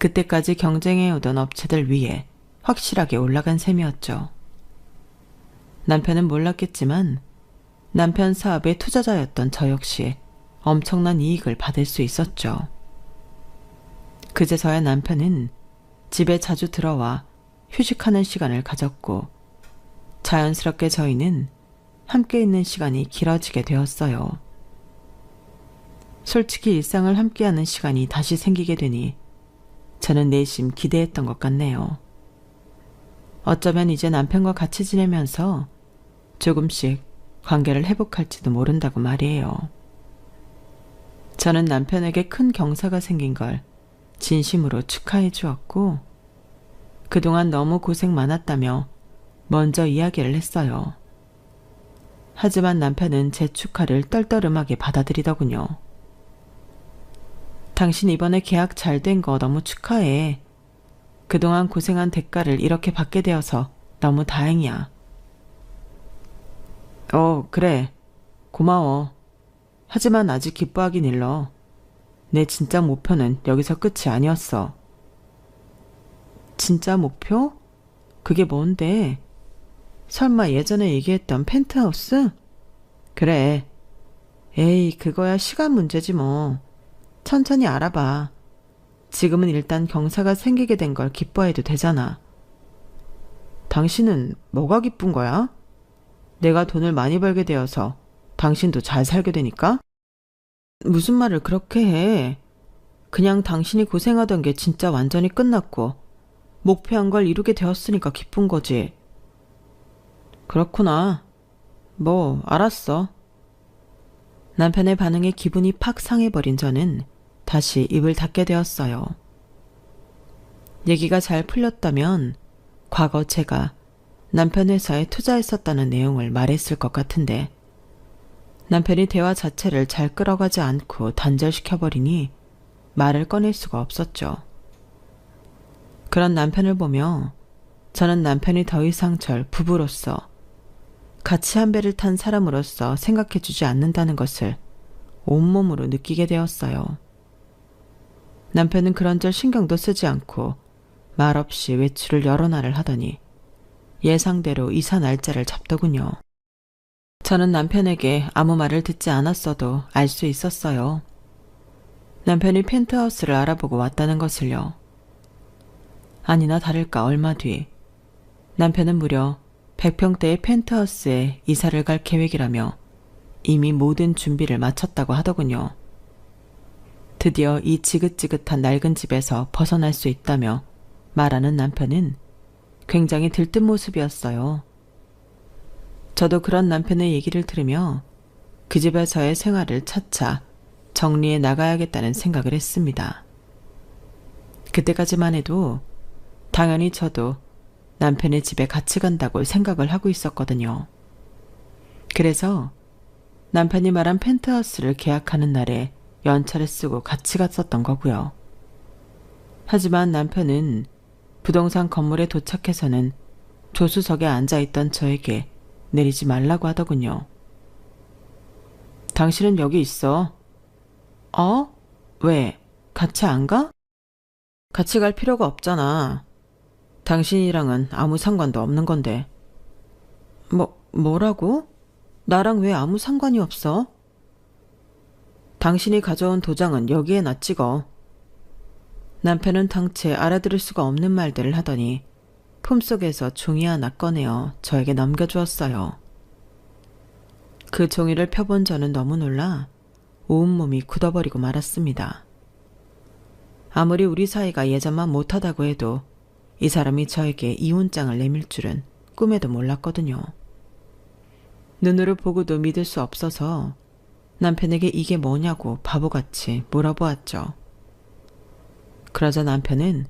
그때까지 경쟁해오던 업체들 위에 확실하게 올라간 셈이었죠. 남편은 몰랐겠지만 남편 사업의 투자자였던 저 역시 엄청난 이익을 받을 수 있었죠. 그제서야 남편은 집에 자주 들어와 휴식하는 시간을 가졌고 자연스럽게 저희는 함께 있는 시간이 길어지게 되었어요. 솔직히 일상을 함께하는 시간이 다시 생기게 되니 저는 내심 기대했던 것 같네요. 어쩌면 이제 남편과 같이 지내면서 조금씩 관계를 회복할지도 모른다고 말이에요. 저는 남편에게 큰 경사가 생긴 걸 진심으로 축하해 주었고 그동안 너무 고생 많았다며 먼저 이야기를 했어요. 하지만 남편은 제 축하를 떨떠름하게 받아들이더군요. 당신 이번에 계약 잘 된 거 너무 축하해. 그동안 고생한 대가를 이렇게 받게 되어서 너무 다행이야. 그래. 고마워. 하지만 아직 기뻐하긴 일러. 내 진짜 목표는 여기서 끝이 아니었어. 진짜 목표? 그게 뭔데? 설마 예전에 얘기했던 펜트하우스? 그래. 에이, 그거야 시간 문제지 뭐. 천천히 알아봐. 지금은 일단 경사가 생기게 된 걸 기뻐해도 되잖아. 당신은 뭐가 기쁜 거야? 내가 돈을 많이 벌게 되어서 당신도 잘 살게 되니까? 무슨 말을 그렇게 해. 그냥 당신이 고생하던 게 진짜 완전히 끝났고 목표한 걸 이루게 되었으니까 기쁜 거지. 그렇구나. 뭐 알았어. 남편의 반응에 기분이 팍 상해버린 저는 다시 입을 닫게 되었어요. 얘기가 잘 풀렸다면 과거 제가 남편 회사에 투자했었다는 내용을 말했을 것 같은데 남편이 대화 자체를 잘 끌어가지 않고 단절시켜버리니 말을 꺼낼 수가 없었죠. 그런 남편을 보며 저는 남편이 더 이상 절 부부로서 같이 한 배를 탄 사람으로서 생각해주지 않는다는 것을 온몸으로 느끼게 되었어요. 남편은 그런절 신경도 쓰지 않고 말없이 외출을 여러 날을 하더니 예상대로 이사 날짜를 잡더군요. 저는 남편에게 아무 말을 듣지 않았어도 알 수 있었어요. 남편이 펜트하우스를 알아보고 왔다는 것을요. 아니나 다를까 얼마 뒤 남편은 무려 100평대의 펜트하우스에 이사를 갈 계획이라며 이미 모든 준비를 마쳤다고 하더군요. 드디어 이 지긋지긋한 낡은 집에서 벗어날 수 있다며 말하는 남편은 굉장히 들뜬 모습이었어요. 저도 그런 남편의 얘기를 들으며 그 집에서의 생활을 차차 정리해 나가야겠다는 생각을 했습니다. 그때까지만 해도 당연히 저도 남편의 집에 같이 간다고 생각을 하고 있었거든요. 그래서 남편이 말한 펜트하우스를 계약하는 날에 연차를 쓰고 같이 갔었던 거고요. 하지만 남편은 부동산 건물에 도착해서는 조수석에 앉아있던 저에게 내리지 말라고 하더군요. 당신은 여기 있어. 어? 왜? 같이 안 가? 같이 갈 필요가 없잖아. 당신이랑은 아무 상관도 없는 건데. 뭐라고? 나랑 왜 아무 상관이 없어? 당신이 가져온 도장은 여기에나 찍어. 남편은 당최 알아들을 수가 없는 말들을 하더니 품속에서 종이 하나 꺼내어 저에게 넘겨주었어요. 그 종이를 펴본 저는 너무 놀라 온몸이 굳어버리고 말았습니다. 아무리 우리 사이가 예전만 못하다고 해도 이 사람이 저에게 이혼장을 내밀 줄은 꿈에도 몰랐거든요. 눈으로 보고도 믿을 수 없어서 남편에게 이게 뭐냐고 바보같이 물어보았죠. 그러자 남편은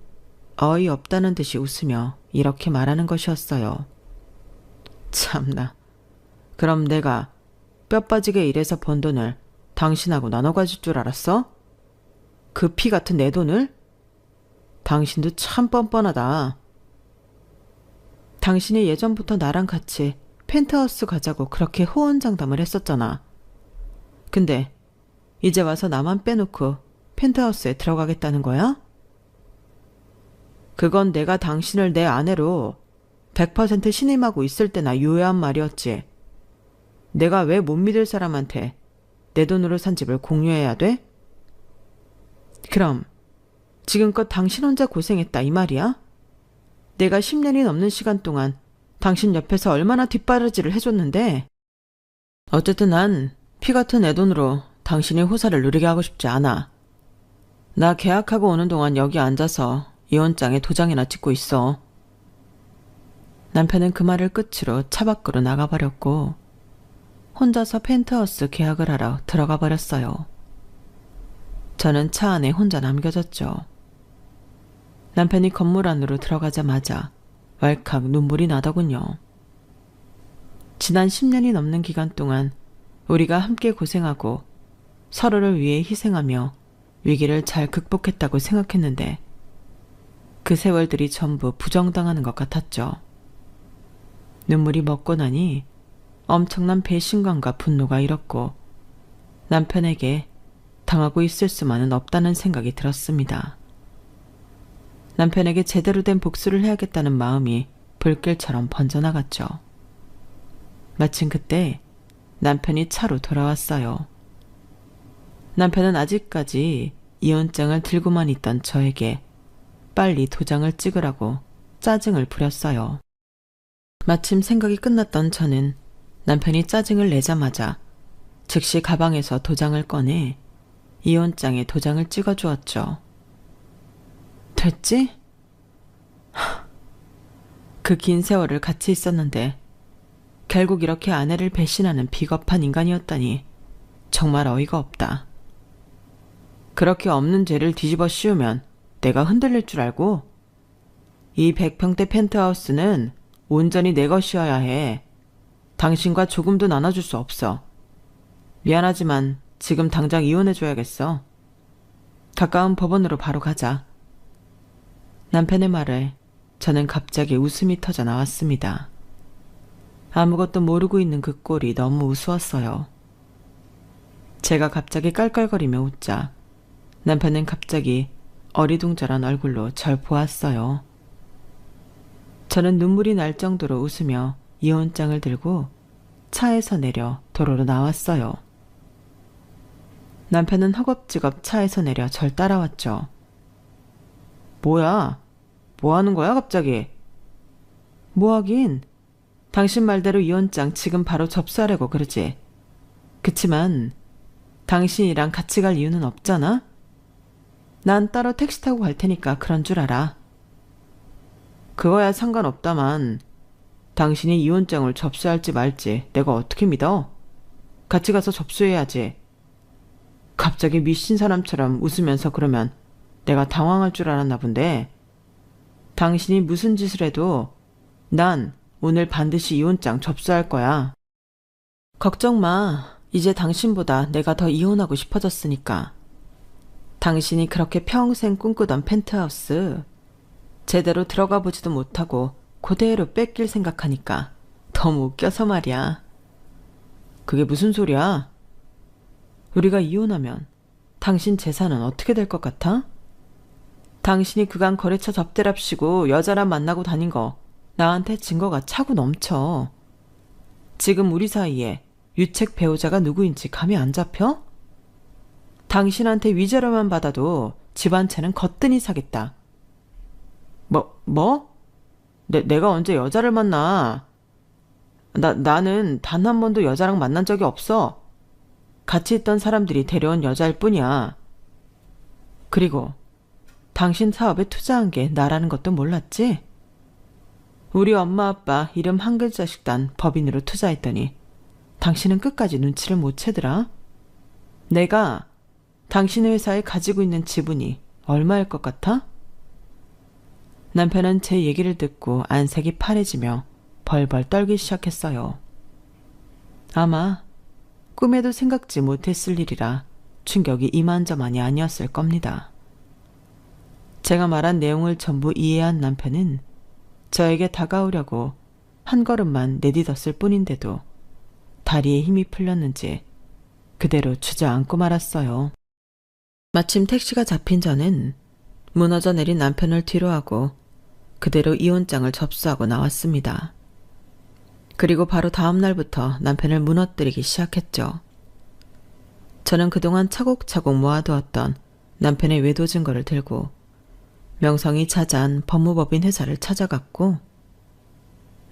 어이없다는 듯이 웃으며 이렇게 말하는 것이었어요. 참나. 그럼 내가 뼈 빠지게 일해서 번 돈을 당신하고 나눠 가질 줄 알았어? 그 피 같은 내 돈을? 당신도 참 뻔뻔하다. 당신이 예전부터 나랑 같이 펜트하우스 가자고 그렇게 호언장담을 했었잖아. 근데 이제 와서 나만 빼놓고 펜트하우스에 들어가겠다는 거야? 그건 내가 당신을 내 아내로 100% 신임하고 있을 때나 유효한 말이었지. 내가 왜 못 믿을 사람한테 내 돈으로 산 집을 공유해야 돼? 그럼 지금껏 당신 혼자 고생했다 이 말이야? 내가 10년이 넘는 시간 동안 당신 옆에서 얼마나 뒷바라지를 해줬는데. 어쨌든 난 피 같은 내 돈으로 당신이 호사를 누리게 하고 싶지 않아. 나 계약하고 오는 동안 여기 앉아서 이혼장에 도장이나 찍고 있어. 남편은 그 말을 끝으로 차 밖으로 나가버렸고 혼자서 펜트하우스 계약을 하러 들어가 버렸어요. 저는 차 안에 혼자 남겨졌죠. 남편이 건물 안으로 들어가자마자 왈칵 눈물이 나더군요. 지난 10년이 넘는 기간 동안 우리가 함께 고생하고 서로를 위해 희생하며 위기를 잘 극복했다고 생각했는데 그 세월들이 전부 부정당하는 것 같았죠. 눈물이 먹고 나니 엄청난 배신감과 분노가 일었고 남편에게 당하고 있을 수만은 없다는 생각이 들었습니다. 남편에게 제대로 된 복수를 해야겠다는 마음이 불길처럼 번져나갔죠. 마침 그때 남편이 차로 돌아왔어요. 남편은 아직까지 이혼장을 들고만 있던 저에게 빨리 도장을 찍으라고 짜증을 부렸어요. 마침 생각이 끝났던 저는 남편이 짜증을 내자마자 즉시 가방에서 도장을 꺼내 이혼장에 도장을 찍어주었죠. 됐지? 그 긴 세월을 같이 있었는데 결국 이렇게 아내를 배신하는 비겁한 인간이었다니 정말 어이가 없다. 그렇게 없는 죄를 뒤집어 씌우면 내가 흔들릴 줄 알고? 이 100평대 펜트하우스는 온전히 내 것이어야 해. 당신과 조금도 나눠줄 수 없어. 미안하지만 지금 당장 이혼해줘야겠어. 가까운 법원으로 바로 가자. 남편의 말에 저는 갑자기 웃음이 터져 나왔습니다. 아무것도 모르고 있는 그 꼴이 너무 우스웠어요. 제가 갑자기 깔깔거리며 웃자 남편은 갑자기 어리둥절한 얼굴로 절 보았어요. 저는 눈물이 날 정도로 웃으며 이혼장을 들고 차에서 내려 도로로 나왔어요. 남편은 허겁지겁 차에서 내려 절 따라왔죠. 뭐야? 뭐 하는 거야 갑자기? 뭐 하긴? 당신 말대로 이혼장 지금 바로 접수하려고 그러지. 그치만 당신이랑 같이 갈 이유는 없잖아? 난 따로 택시 타고 갈 테니까 그런 줄 알아. 그거야 상관없다만 당신이 이혼장을 접수할지 말지 내가 어떻게 믿어? 같이 가서 접수해야지. 갑자기 미친 사람처럼 웃으면서 그러면 내가 당황할 줄 알았나 본데. 당신이 무슨 짓을 해도 난 오늘 반드시 이혼장 접수할 거야. 걱정 마. 이제 당신보다 내가 더 이혼하고 싶어졌으니까. 당신이 그렇게 평생 꿈꾸던 펜트하우스 제대로 들어가 보지도 못하고 그대로 뺏길 생각하니까 너무 웃겨서 말이야. 그게 무슨 소리야? 우리가 이혼하면 당신 재산은 어떻게 될 것 같아? 당신이 그간 거래처 접대랍시고 여자랑 만나고 다닌 거 나한테 증거가 차고 넘쳐. 지금 우리 사이에 유책 배우자가 누구인지 감이 안 잡혀? 당신한테 위자료만 받아도 집안채는 거뜬히 사겠다. 뭐? 내가 언제 여자를 만나? 나는 단 한 번도 여자랑 만난 적이 없어. 같이 있던 사람들이 데려온 여자일 뿐이야. 그리고 당신 사업에 투자한 게 나라는 것도 몰랐지? 우리 엄마 아빠 이름 한 글자씩 단 법인으로 투자했더니 당신은 끝까지 눈치를 못 채더라. 내가 당신 회사에 가지고 있는 지분이 얼마일 것 같아? 남편은 제 얘기를 듣고 안색이 파래지며 벌벌 떨기 시작했어요. 아마 꿈에도 생각지 못했을 일이라 충격이 이만저만이 아니었을 겁니다. 제가 말한 내용을 전부 이해한 남편은 저에게 다가오려고 한 걸음만 내딛었을 뿐인데도 다리에 힘이 풀렸는지 그대로 주저앉고 말았어요. 마침 택시가 잡힌 저는 무너져 내린 남편을 뒤로하고 그대로 이혼장을 접수하고 나왔습니다. 그리고 바로 다음 날부터 남편을 무너뜨리기 시작했죠. 저는 그동안 차곡차곡 모아두었던 남편의 외도 증거를 들고 명성이 자자한 법무법인 회사를 찾아갔고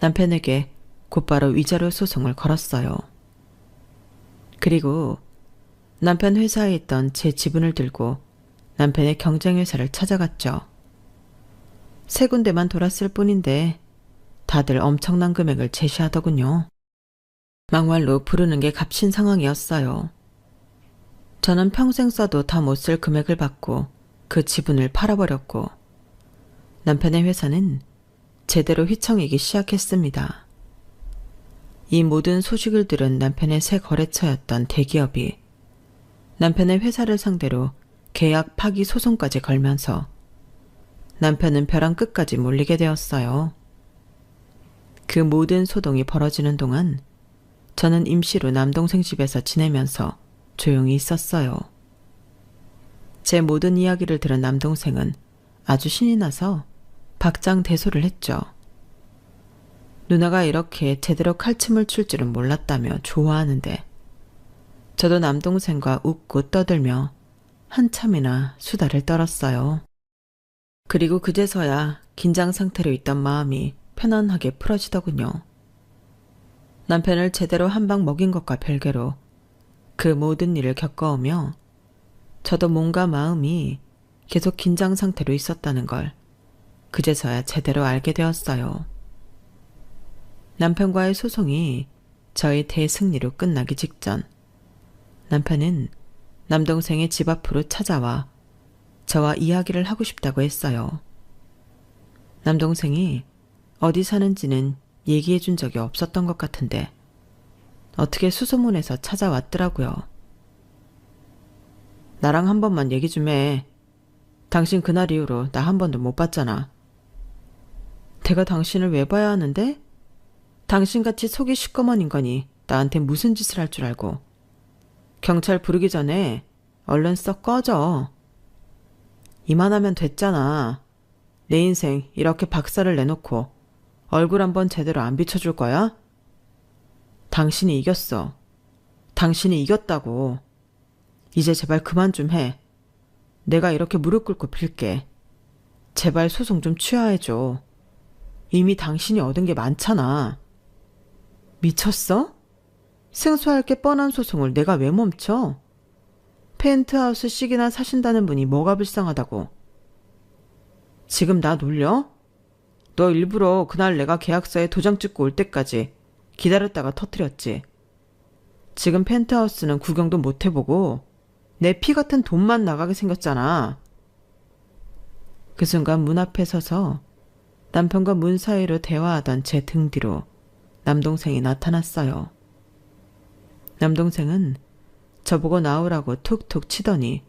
남편에게 곧바로 위자료 소송을 걸었어요. 그리고 남편 회사에 있던 제 지분을 들고 남편의 경쟁회사를 찾아갔죠. 세 군데만 돌았을 뿐인데 다들 엄청난 금액을 제시하더군요. 막말로 부르는 게 값진 상황이었어요. 저는 평생 써도 다 못 쓸 금액을 받고 그 지분을 팔아버렸고 남편의 회사는 제대로 휘청이기 시작했습니다. 이 모든 소식을 들은 남편의 새 거래처였던 대기업이 남편의 회사를 상대로 계약 파기 소송까지 걸면서 남편은 벼랑 끝까지 몰리게 되었어요. 그 모든 소동이 벌어지는 동안 저는 임시로 남동생 집에서 지내면서 조용히 있었어요. 제 모든 이야기를 들은 남동생은 아주 신이 나서 박장대소를 했죠. 누나가 이렇게 제대로 칼춤을 출 줄은 몰랐다며 좋아하는데 저도 남동생과 웃고 떠들며 한참이나 수다를 떨었어요. 그리고 그제서야 긴장 상태로 있던 마음이 편안하게 풀어지더군요. 남편을 제대로 한 방 먹인 것과 별개로 그 모든 일을 겪어오며 저도 몸과 마음이 계속 긴장 상태로 있었다는 걸 그제서야 제대로 알게 되었어요. 남편과의 소송이 저의 대승리로 끝나기 직전 남편은 남동생의 집 앞으로 찾아와 저와 이야기를 하고 싶다고 했어요. 남동생이 어디 사는지는 얘기해 준 적이 없었던 것 같은데 어떻게 수소문해서 찾아왔더라고요. 나랑 한 번만 얘기 좀 해. 당신 그날 이후로 나 한 번도 못 봤잖아. 내가 당신을 왜 봐야 하는데? 당신같이 속이 시꺼먼 인간이 나한테 무슨 짓을 할 줄 알고. 경찰 부르기 전에 얼른 썩 꺼져. 이만하면 됐잖아. 내 인생 이렇게 박살을 내놓고 얼굴 한번 제대로 안 비춰줄 거야? 당신이 이겼어. 당신이 이겼다고. 이제 제발 그만 좀 해. 내가 이렇게 무릎 꿇고 빌게. 제발 소송 좀 취하해줘. 이미 당신이 얻은 게 많잖아. 미쳤어? 승소할 게 뻔한 소송을 내가 왜 멈춰? 펜트하우스 씩이나 사신다는 분이 뭐가 불쌍하다고. 지금 나 놀려? 너 일부러 그날 내가 계약서에 도장 찍고 올 때까지 기다렸다가 터뜨렸지. 지금 펜트하우스는 구경도 못 해보고 내 피 같은 돈만 나가게 생겼잖아. 그 순간 문 앞에 서서 남편과 문 사이로 대화하던 제 등 뒤로 남동생이 나타났어요. 남동생은 저보고 나오라고 툭툭 치더니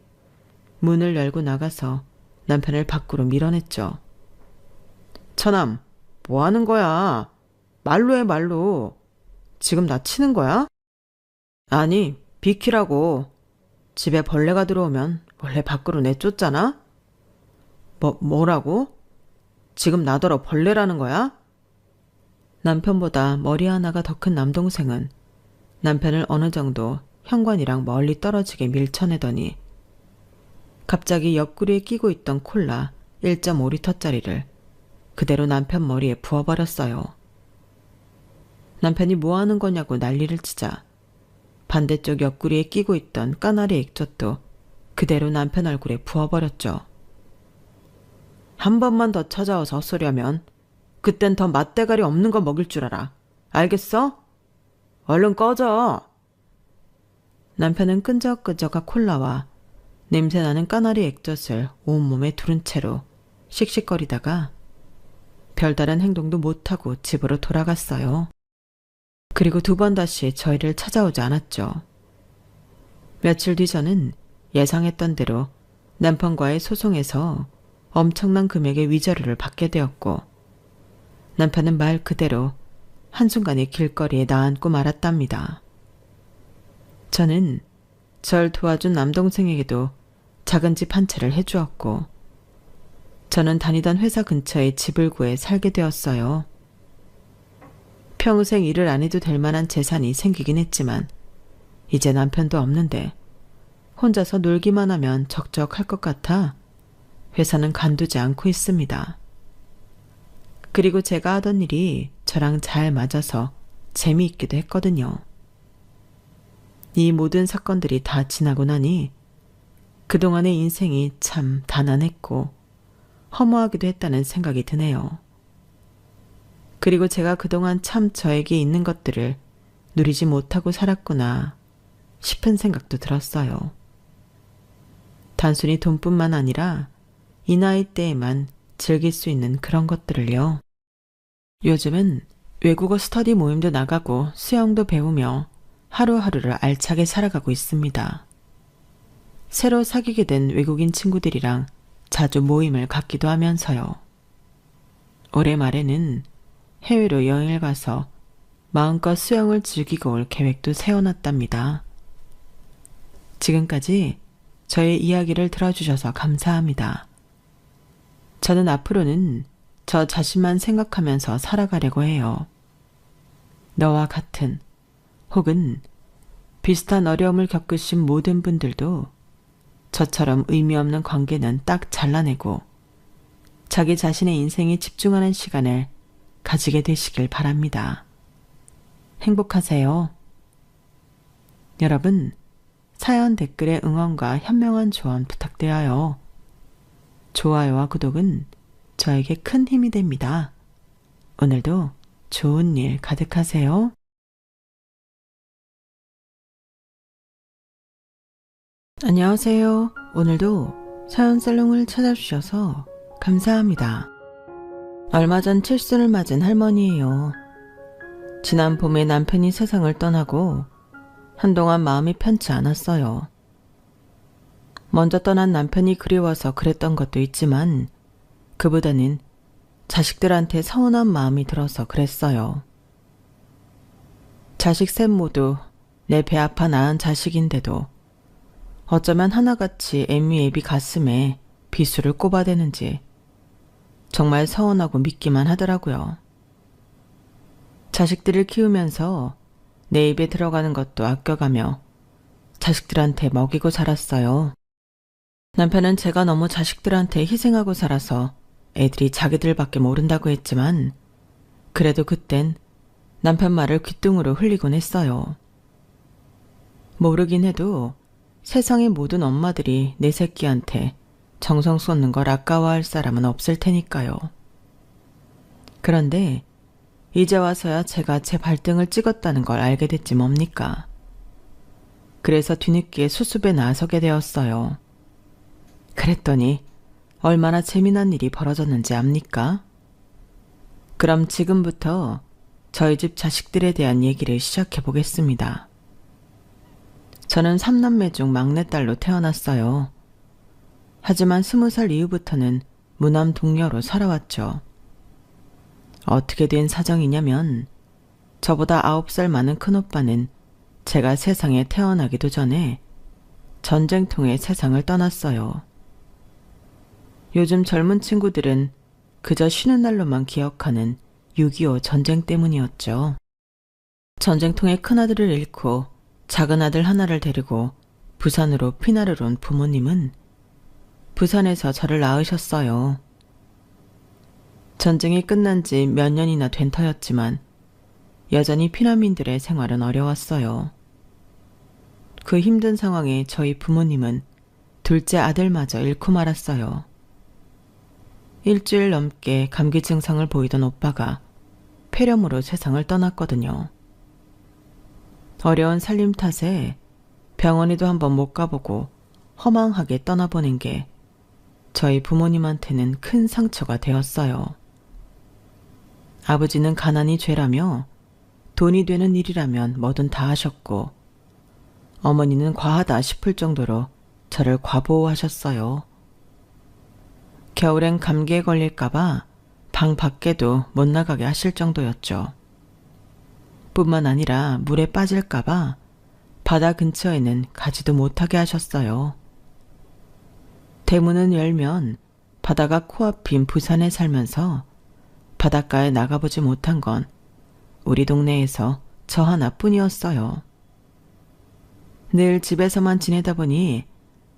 문을 열고 나가서 남편을 밖으로 밀어냈죠. 처남, 뭐 하는 거야? 말로 해, 말로. 지금 나 치는 거야? 아니, 비키라고. 집에 벌레가 들어오면 원래 밖으로 내쫓잖아? 뭐라고? 지금 나더러 벌레라는 거야? 남편보다 머리 하나가 더 큰 남동생은 남편을 어느 정도 현관이랑 멀리 떨어지게 밀쳐내더니 갑자기 옆구리에 끼고 있던 콜라 1.5리터짜리를 그대로 남편 머리에 부어버렸어요. 남편이 뭐 하는 거냐고 난리를 치자 반대쪽 옆구리에 끼고 있던 까나리 액젓도 그대로 남편 얼굴에 부어버렸죠. 한 번만 더 찾아와서 쏘려면 그땐 더 맛대가리 없는 거 먹을 줄 알아. 알겠어? 얼른 꺼져. 남편은 끈적끈적한 콜라와 냄새나는 까나리 액젓을 온몸에 두른 채로 씩씩거리다가 별다른 행동도 못하고 집으로 돌아갔어요. 그리고 두 번 다시 저희를 찾아오지 않았죠. 며칠 뒤 저는 예상했던 대로 남편과의 소송에서 엄청난 금액의 위자료를 받게 되었고 남편은 말 그대로 한순간에 길거리에 나앉고 말았답니다. 저는 절 도와준 남동생에게도 작은 집 한 채를 해주었고 저는 다니던 회사 근처에 집을 구해 살게 되었어요. 평생 일을 안 해도 될 만한 재산이 생기긴 했지만 이제 남편도 없는데 혼자서 놀기만 하면 적적할 것 같아 회사는 간두지 않고 있습니다. 그리고 제가 하던 일이 저랑 잘 맞아서 재미있기도 했거든요. 이 모든 사건들이 다 지나고 나니 그동안의 인생이 참 단안했고 허무하기도 했다는 생각이 드네요. 그리고 제가 그동안 참 저에게 있는 것들을 누리지 못하고 살았구나 싶은 생각도 들었어요. 단순히 돈뿐만 아니라 이 나이 때에만 즐길 수 있는 그런 것들을요. 요즘은 외국어 스터디 모임도 나가고 수영도 배우며 하루하루를 알차게 살아가고 있습니다. 새로 사귀게 된 외국인 친구들이랑 자주 모임을 갖기도 하면서요. 올해 말에는 해외로 여행을 가서 마음껏 수영을 즐기고 올 계획도 세워놨답니다. 지금까지 저의 이야기를 들어주셔서 감사합니다. 저는 앞으로는 저 자신만 생각하면서 살아가려고 해요. 너와 같은 혹은 비슷한 어려움을 겪으신 모든 분들도 저처럼 의미 없는 관계는 딱 잘라내고 자기 자신의 인생에 집중하는 시간을 가지게 되시길 바랍니다. 행복하세요. 여러분, 사연 댓글에 응원과 현명한 조언 부탁드려요. 좋아요와 구독은 저에게 큰 힘이 됩니다. 오늘도 좋은 일 가득하세요. 안녕하세요. 오늘도 사연 살롱을 찾아주셔서 감사합니다. 얼마 전 칠순을 맞은 할머니예요. 지난 봄에 남편이 세상을 떠나고 한동안 마음이 편치 않았어요. 먼저 떠난 남편이 그리워서 그랬던 것도 있지만 그보다는 자식들한테 서운한 마음이 들어서 그랬어요. 자식 셋 모두 내 배 아파 낳은 자식인데도 어쩌면 하나같이 애미애비 가슴에 비수를 꼽아대는지 정말 서운하고 믿기만 하더라고요. 자식들을 키우면서 내 입에 들어가는 것도 아껴가며 자식들한테 먹이고 자랐어요. 남편은 제가 너무 자식들한테 희생하고 살아서 애들이 자기들밖에 모른다고 했지만 그래도 그땐 남편 말을 귓등으로 흘리곤 했어요. 모르긴 해도 세상의 모든 엄마들이 내 새끼한테 정성 쏟는 걸 아까워할 사람은 없을 테니까요. 그런데 이제 와서야 제가 제 발등을 찍었다는 걸 알게 됐지 뭡니까? 그래서 뒤늦게 수습에 나서게 되었어요. 그랬더니 얼마나 재미난 일이 벌어졌는지 압니까? 그럼 지금부터 저희 집 자식들에 대한 얘기를 시작해 보겠습니다. 저는 3남매 중 막내딸로 태어났어요. 하지만 20살 이후부터는 무남 동녀로 살아왔죠. 어떻게 된 사정이냐면 저보다 9살 많은 큰오빠는 제가 세상에 태어나기도 전에 전쟁통에 세상을 떠났어요. 요즘 젊은 친구들은 그저 쉬는 날로만 기억하는 6.25 전쟁 때문이었죠. 전쟁통에 큰아들을 잃고 작은아들 하나를 데리고 부산으로 피난을 온 부모님은 부산에서 저를 낳으셨어요. 전쟁이 끝난 지 몇 년이나 된 터였지만 여전히 피난민들의 생활은 어려웠어요. 그 힘든 상황에 저희 부모님은 둘째 아들마저 잃고 말았어요. 일주일 넘게 감기 증상을 보이던 오빠가 폐렴으로 세상을 떠났거든요. 어려운 살림 탓에 병원에도 한번 못 가보고 허망하게 떠나보낸 게 저희 부모님한테는 큰 상처가 되었어요. 아버지는 가난이 죄라며 돈이 되는 일이라면 뭐든 다 하셨고 어머니는 과하다 싶을 정도로 저를 과보호하셨어요. 겨울엔 감기에 걸릴까봐 방 밖에도 못 나가게 하실 정도였죠. 뿐만 아니라 물에 빠질까봐 바다 근처에는 가지도 못하게 하셨어요. 대문은 열면 바다가 코앞인 부산에 살면서 바닷가에 나가보지 못한 건 우리 동네에서 저 하나뿐이었어요. 늘 집에서만 지내다 보니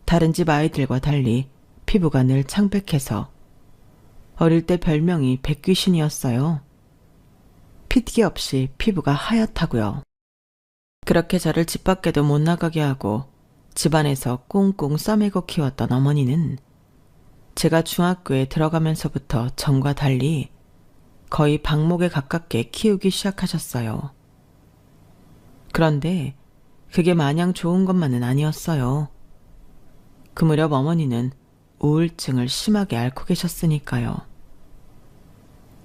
다른 집 아이들과 달리 피부가 늘 창백해서 어릴 때 별명이 백귀신이었어요. 핏기 없이 피부가 하얗다고요. 그렇게 저를 집 밖에도 못 나가게 하고 집안에서 꽁꽁 싸매고 키웠던 어머니는 제가 중학교에 들어가면서부터 전과 달리 거의 방목에 가깝게 키우기 시작하셨어요. 그런데 그게 마냥 좋은 것만은 아니었어요. 그 무렵 어머니는 우울증을 심하게 앓고 계셨으니까요.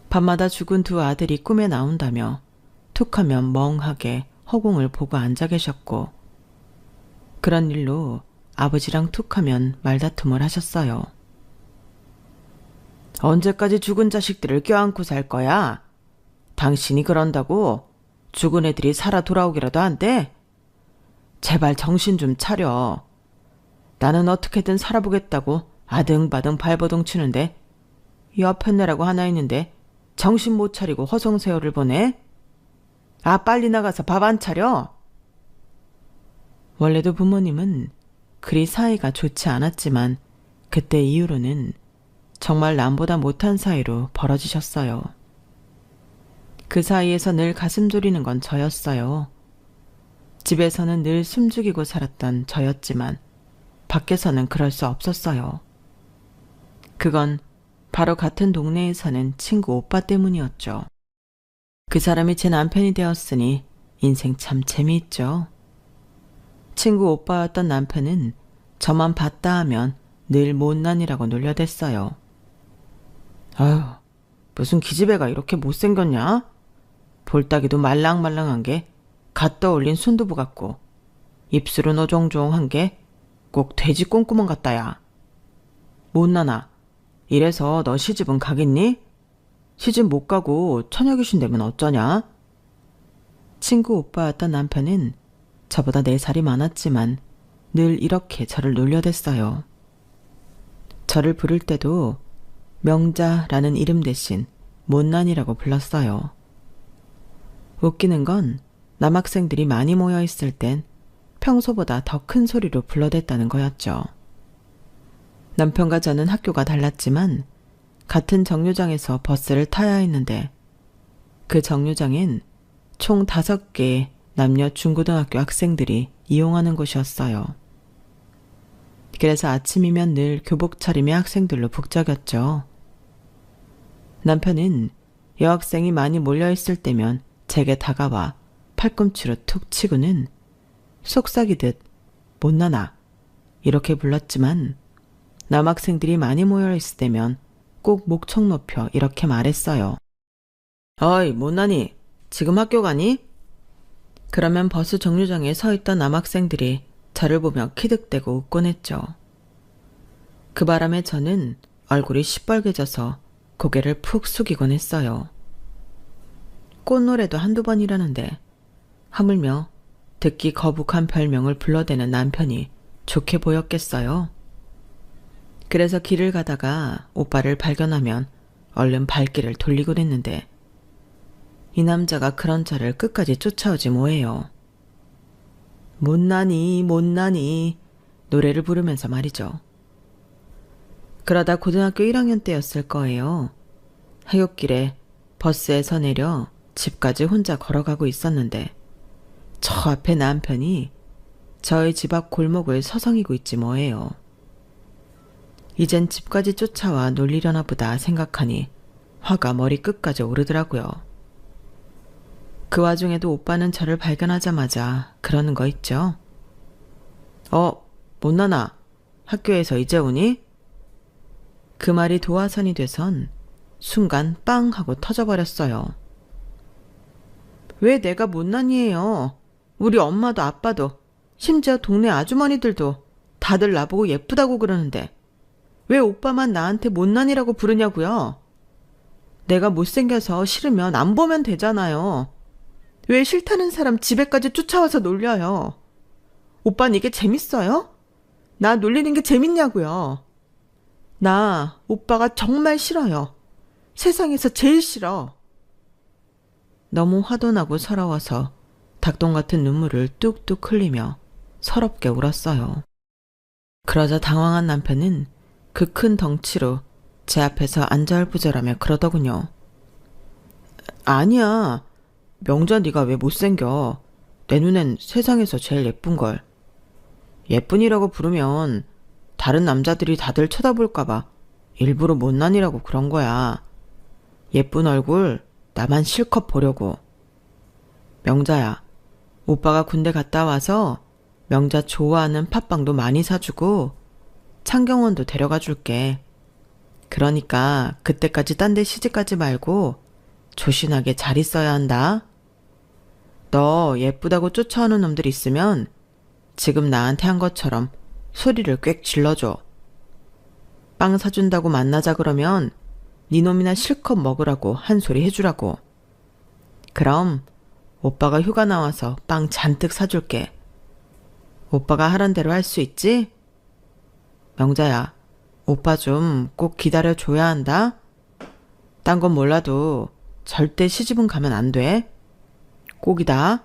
밤마다 죽은 두 아들이 꿈에 나온다며 툭하면 멍하게 허공을 보고 앉아 계셨고 그런 일로 아버지랑 툭하면 말다툼을 하셨어요. 언제까지 죽은 자식들을 껴안고 살 거야? 당신이 그런다고 죽은 애들이 살아 돌아오기라도 한대? 제발 정신 좀 차려. 나는 어떻게든 살아보겠다고 아등바등 발버둥 치는데 여편네라고 하나 있는데 정신 못 차리고 허송세월을 보내? 아, 빨리 나가서 밥 안 차려? 원래도 부모님은 그리 사이가 좋지 않았지만 그때 이후로는 정말 남보다 못한 사이로 벌어지셨어요. 그 사이에서 늘 가슴 졸이는 건 저였어요. 집에서는 늘 숨죽이고 살았던 저였지만 밖에서는 그럴 수 없었어요. 그건 바로 같은 동네에 사는 친구 오빠 때문이었죠. 그 사람이 제 남편이 되었으니 인생 참 재미있죠. 친구 오빠였던 남편은 저만 봤다 하면 늘 못난이라고 놀려댔어요. 아휴, 무슨 기집애가 이렇게 못생겼냐? 볼따기도 말랑말랑한 게 갓 떠올린 순두부 같고 입술은 어종종한 게 꼭 돼지 꽁구멍 같다야. 못나나, 이래서 너 시집은 가겠니? 시집 못 가고 처녀 귀신 되면 어쩌냐? 친구 오빠였던 남편은 저보다 4살이 많았지만 늘 이렇게 저를 놀려댔어요. 저를 부를 때도 명자라는 이름 대신 못난이라고 불렀어요. 웃기는 건 남학생들이 많이 모여있을 땐 평소보다 더 큰 소리로 불러댔다는 거였죠. 남편과 저는 학교가 달랐지만 같은 정류장에서 버스를 타야 했는데 그 정류장엔 총 5개의 남녀 중고등학교 학생들이 이용하는 곳이었어요. 그래서 아침이면 늘 교복 차림의 학생들로 북적였죠. 남편은 여학생이 많이 몰려있을 때면 제게 다가와 팔꿈치로 툭 치고는 속삭이듯 못나나 이렇게 불렀지만 남학생들이 많이 모여 있을 때면 꼭 목청 높여 이렇게 말했어요. 어이, 못나니? 지금 학교 가니? 그러면 버스 정류장에 서 있던 남학생들이 저를 보며 키득대고 웃곤 했죠. 그 바람에 저는 얼굴이 시뻘개져서 고개를 푹 숙이곤 했어요. 꽃노래도 한두 번이라는데 하물며 듣기 거북한 별명을 불러대는 남편이 좋게 보였겠어요. 그래서 길을 가다가 오빠를 발견하면 얼른 발길을 돌리곤 했는데 이 남자가 그런 저를 끝까지 쫓아오지 뭐예요. 못나니 못나니 노래를 부르면서 말이죠. 그러다 고등학교 1학년 때였을 거예요. 하굣길에 버스에서 내려 집까지 혼자 걸어가고 있었는데 저 앞에 남편이 저희 집 앞 골목을 서성이고 있지 뭐예요. 이젠 집까지 쫓아와 놀리려나 보다 생각하니 화가 머리 끝까지 오르더라고요. 그 와중에도 오빠는 저를 발견하자마자 그러는 거 있죠. 못나나 학교에서 이제 오니? 그 말이 도화선이 돼선 순간 빵 하고 터져버렸어요. 왜 내가 못난이에요? 우리 엄마도 아빠도 심지어 동네 아주머니들도 다들 나보고 예쁘다고 그러는데 왜 오빠만 나한테 못난이라고 부르냐고요? 내가 못생겨서 싫으면 안 보면 되잖아요. 왜 싫다는 사람 집에까지 쫓아와서 놀려요? 오빠는 이게 재밌어요? 나 놀리는 게 재밌냐고요? 나 오빠가 정말 싫어요. 세상에서 제일 싫어. 너무 화도 나고 서러워서 닭똥 같은 눈물을 뚝뚝 흘리며 서럽게 울었어요. 그러자 당황한 남편은 그 큰 덩치로 제 앞에서 안절부절하며 그러더군요. 아니야. 명자 네가 왜 못생겨. 내 눈엔 세상에서 제일 예쁜걸. 예쁜이라고 부르면 다른 남자들이 다들 쳐다볼까봐 일부러 못난이라고 그런 거야. 예쁜 얼굴 나만 실컷 보려고. 명자야, 오빠가 군대 갔다 와서 명자 좋아하는 팥빵도 많이 사주고 창경원도 데려가 줄게. 그러니까 그때까지 딴 데 시집가지 말고 조신하게 잘 있어야 한다. 너 예쁘다고 쫓아오는 놈들 있으면 지금 나한테 한 것처럼 소리를 꽥 질러줘. 빵 사준다고 만나자 그러면 네 놈이나 실컷 먹으라고 한 소리 해주라고. 그럼 오빠가 휴가 나와서 빵 잔뜩 사줄게. 오빠가 하란 대로 할 수 있지? 명자야, 오빠 좀 꼭 기다려줘야 한다. 딴 건 몰라도 절대 시집은 가면 안 돼. 꼭이다.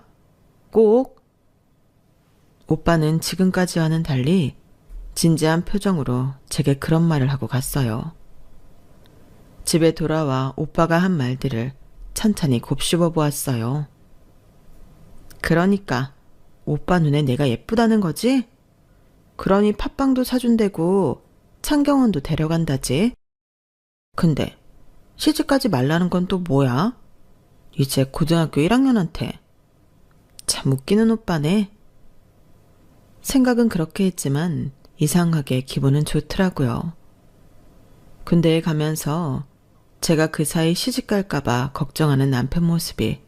꼭. 오빠는 지금까지와는 달리 진지한 표정으로 제게 그런 말을 하고 갔어요. 집에 돌아와 오빠가 한 말들을 천천히 곱씹어 보았어요. 그러니까 오빠 눈에 내가 예쁘다는 거지? 그러니 팥빵도 사준대고 창경원도 데려간다지. 근데 시집가지 말라는 건 또 뭐야? 이제 고등학교 1학년한테. 참 웃기는 오빠네. 생각은 그렇게 했지만 이상하게 기분은 좋더라고요. 군대에 가면서 제가 그 사이 시집갈까봐 걱정하는 남편 모습이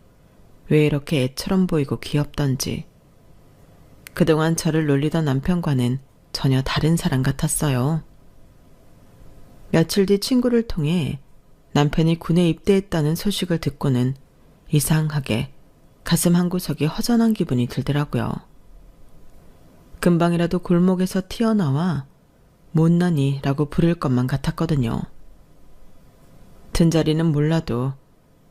왜 이렇게 애처럼 보이고 귀엽던지 그동안 저를 놀리던 남편과는 전혀 다른 사람 같았어요. 며칠 뒤 친구를 통해 남편이 군에 입대했다는 소식을 듣고는 이상하게 가슴 한구석이 허전한 기분이 들더라고요. 금방이라도 골목에서 튀어나와 못난이라고 부를 것만 같았거든요. 든 자리는 몰라도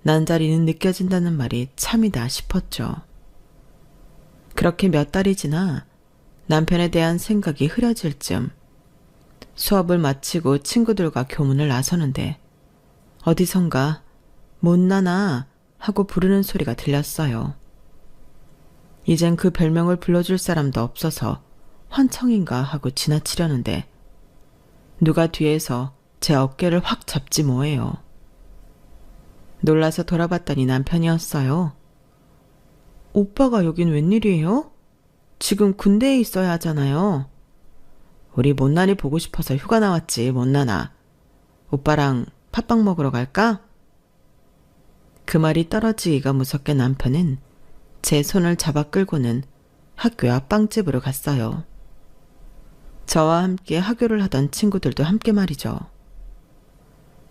난 자리는 느껴진다는 말이 참이다 싶었죠. 그렇게 몇 달이 지나 남편에 대한 생각이 흐려질 즈음 수업을 마치고 친구들과 교문을 나서는데 어디선가 못나나 하고 부르는 소리가 들렸어요. 이젠 그 별명을 불러줄 사람도 없어서 환청인가 하고 지나치려는데 누가 뒤에서 제 어깨를 확 잡지 뭐예요. 놀라서 돌아봤더니 남편이었어요. 오빠가 여긴 웬일이에요? 지금 군대에 있어야 하잖아요. 우리 못난이 보고 싶어서 휴가 나왔지, 못난아. 오빠랑 팥빵 먹으러 갈까? 그 말이 떨어지기가 무섭게 남편은 제 손을 잡아 끌고는 학교 앞 빵집으로 갔어요. 저와 함께 하교를 하던 친구들도 함께 말이죠.